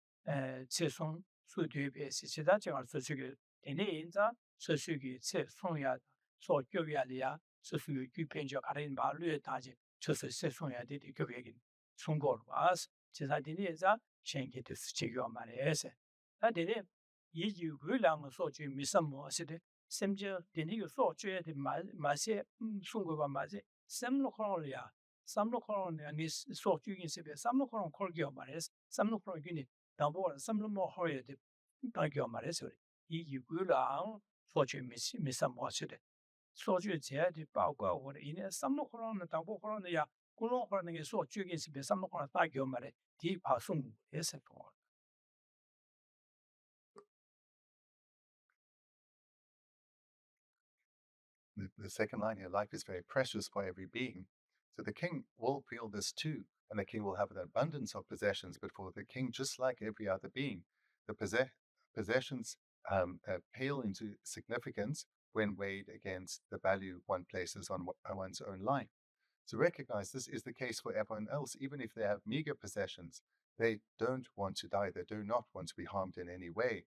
[SPEAKER 1] song su de be si chi za jing su ge dene yin za su ge che song ya so gyu ya li ya su gyu pen jo kare ba lue da ji che song ya de gyu ye gin song go ba 지사 디니자 셴게드 스치교 말에세 아데네 이유고 라마 소주 미삼모 아시데 셈저 디니고 소주에 마세 송고가 마세 셈로코로야 삼로코로네 아니 소주긴 세베 삼로코로 콜기오 말에스 삼로코로 기니 담보 삼로모 호에데 다기오 말에세 이유고 라 소주 미삼모 아시데 소주 제야디 바고 오래 이네 삼로코로는 담보 코로네야 굴로코로네 소주긴 세베 삼로코로 다기오 말에 The
[SPEAKER 2] second line here, life is very precious for every being. So the king will feel this too, and the king will have an abundance of possessions, but for the king, just like every other being, the possessions pale into significance when weighed against the value one places on one's own life. So recognize this is the case for everyone else. Even if they have meager possessions, they don't want to die. They do not want to be harmed in any way.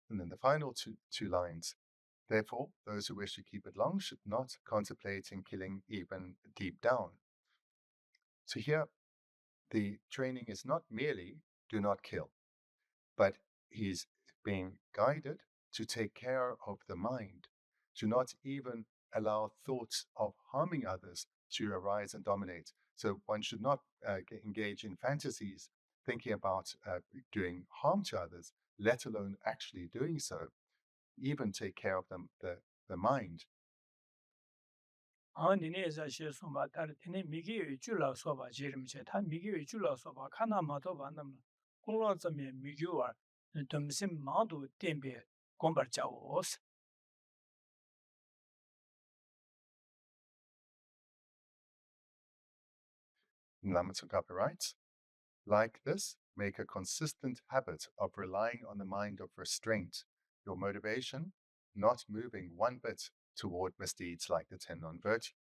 [SPEAKER 2] And then the final two lines. Therefore, those who wish to keep it long should not contemplate in killing even deep down. So here, the training is not merely do not kill, but he's being guided to take care of the mind, to not even allow thoughts of harming others to arise and dominate. So one should not engage in fantasies thinking about doing harm to others, let alone actually doing so, even take care of them, the mind. Lama Tsongkhapa writes, like this, make a consistent habit of relying on the mind of restraint, your motivation not moving one bit toward misdeeds like the 10 non-virtues.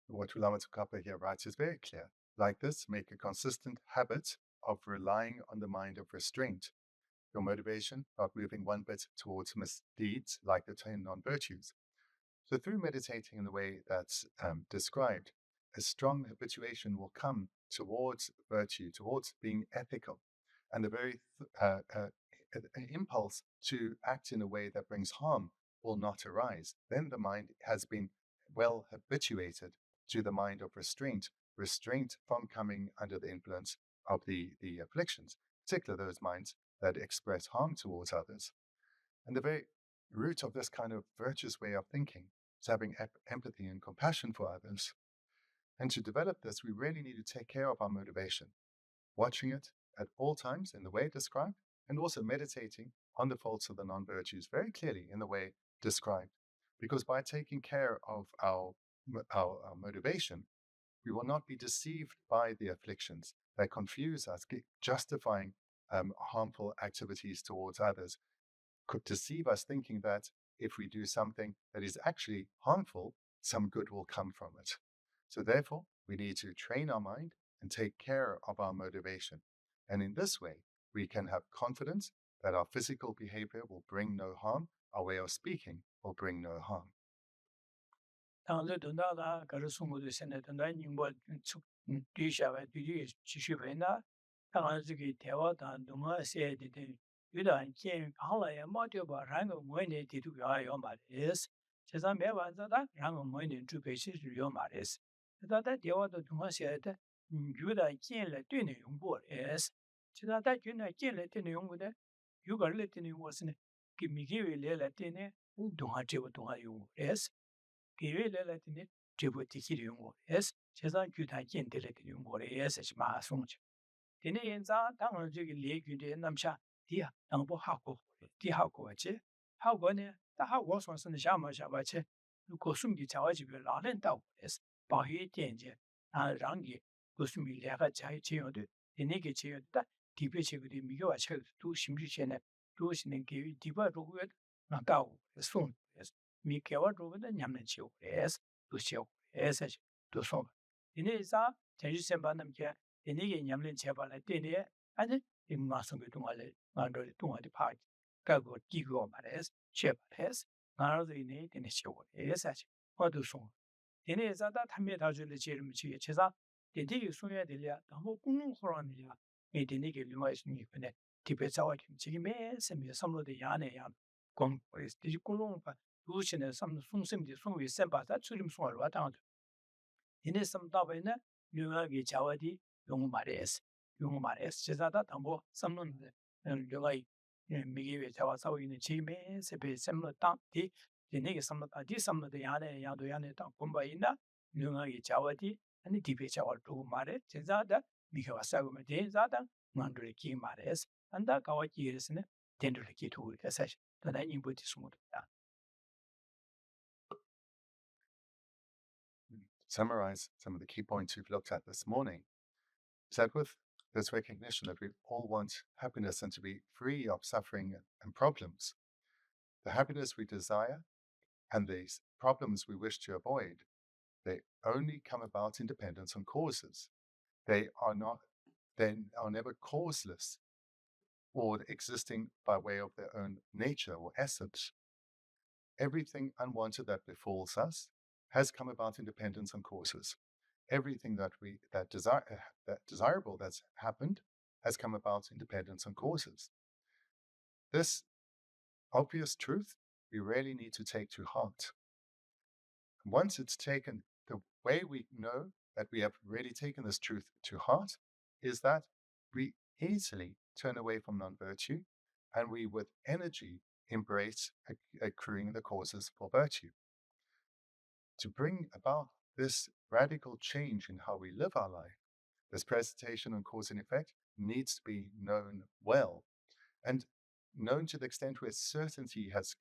[SPEAKER 2] What Lama Tsongkhapa here writes is very clear. Like this, make a consistent habit of relying on the mind of restraint, your motivation not moving one bit towards misdeeds like the 10 non-virtues. So through meditating in the way that's described, a strong habituation will come towards virtue, towards being ethical, and the very impulse to act in a way that brings harm will not arise. Then the mind has been well habituated to the mind of restraint from coming under the influence of the afflictions, particularly those minds that express harm towards others. And the very root of this kind of virtuous way of thinking is having empathy and compassion for others. And to develop this, we really need to take care of our motivation, watching it at all times in the way described, and also meditating on the faults of the non-virtues very clearly in the way described. Because by taking care of our motivation, we will not be deceived by the afflictions that confuse us, justifying harmful activities towards others, could deceive us thinking that if we do something that is actually harmful, some good will come from it. So therefore, we need to train our mind and take care of our motivation. And in this way, we can have confidence that our physical behavior will bring no harm, our way of speaking will bring no harm.
[SPEAKER 1] 당을 돈다가 가르송고도 sen에 돈다 님보 축 뒤샤와 뒤지 지시베나 당아즈기 대화다 동아세 되데 유다 kiện 하라야 마디오바 랑고 뭐네 디두가요 말이스 제가 매반자다 랑고 뭐네 주베시요 말이스 그다다 대화도 동아세다 유다 kiện le 对内容过是제가 다 균나 kiện le 对内容过的유가를 对内容是呢기미기에 레라 对呢동아 제고 동아 용是 기회 레라티니 제보 티키리 용고 에스 제사 규탄 겐데레티 용고 에스 마 송치 데네 엔자 당을 저기 레규데 남샤 디야 당보 하고 디하고지 하고네 다 하고 소선의 샤마샤바체 고숨기 자와지비 라렌다고 에스 바히 겐제 아 랑기 고숨이 레가 자이 제요데 데네게 제요다 디베체그디 미겨와 체도 심지체네 도시는 게 디바 로그에 나다고 송 mi kewa zhuwa da nyamna chiyo es, du chiyo es, du song. Dine isa, tenshi senpa namke, dine ge nyamlin cheba la dine, ane, nga songwe dunga le, nga zhuwa dunga di paa, kago gigo ma es, cheba es, nga razo ine, dine chiyo es, nga du song. Dine isa da tamye dazhu le chiyo chiyo, chesa, dine ge songya dilia, dhammo kungung khurang dilia, me dine ge lunga isu ngi kune, tipe zawa kim chigi me se me samlo de yaane yaan, gong, diji kungung pa, 루시네 삼 송심디 송위 셈바다 추림 송을 와당도 이네 삼다베네 류가기 자와디 용 말에스 제자다 담보 삼는 류가이 미기에 자와 싸우 있는 지메 세베 셈로 땅디 이네게 삼다 디 삼도 야네 야도 야네 땅 본바이나 류가기 자와디 아니 디베 자와 두 말에 제자다 미가 싸우면 제자다 만들기 기 말에스 안다 가와기 이르스네 텐들기 두고 사실 더 인부티 숨었다
[SPEAKER 2] Summarize some of the key points we've looked at this morning, is that with this recognition that we all want happiness and to be free of suffering and problems, the happiness we desire and these problems we wish to avoid, they only come about in dependence on causes. They are never causeless or existing by way of their own nature or essence. Everything unwanted that befalls us has come about in dependence on causes. Everything that desirable that's happened has come about in dependence on causes. This obvious truth we really need to take to heart. Once it's taken, the way we know that we have really taken this truth to heart is that we easily turn away from non-virtue and we with energy embrace accruing the causes for virtue. To bring about this radical change in how we live our life, this presentation on cause and effect needs to be known well and known to the extent where certainty has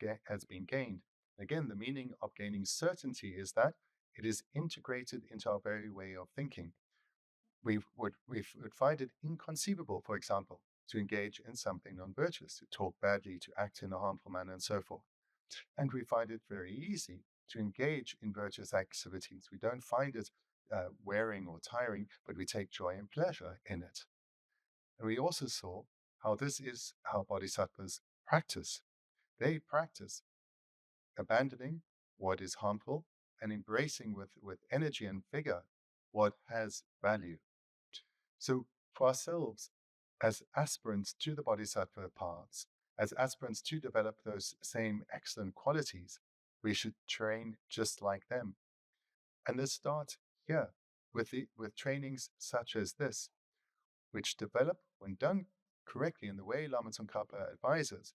[SPEAKER 2] been gained. Again, the meaning of gaining certainty is that it is integrated into our very way of thinking. We would find it inconceivable, for example, to engage in something non-virtuous, to talk badly, to act in a harmful manner, and so forth. And we find it very easy to engage in virtuous activities. We don't find it wearing or tiring, but we take joy and pleasure in it. And we also saw how this is how bodhisattvas practice. They practice abandoning what is harmful and embracing with energy and vigor what has value. So for ourselves, as aspirants to the bodhisattva paths, as aspirants to develop those same excellent qualities, we should train just like them. And let's start here with trainings such as this, which develop, when done correctly in the way Lama Tsongkhapa advises,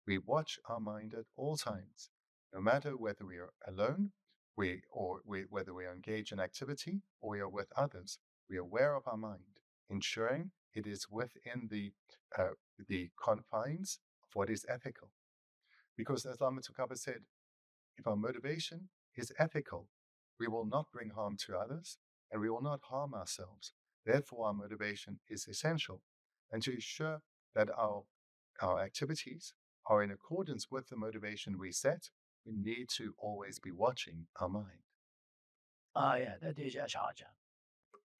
[SPEAKER 2] We watch our mind at all times, no matter whether we are alone, whether we are engaged in activity or we are with others. We are aware of our mind, ensuring it is within the confines of what is ethical. Because as Lama Tsongkhapa said, if our motivation is ethical, we will not bring harm to others and we will not harm ourselves. Therefore, our motivation is essential. And to ensure that our activities are in accordance with the motivation we set, we need to always be watching our mind.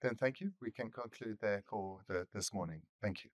[SPEAKER 2] Then thank you. We can conclude there for this morning. Thank you.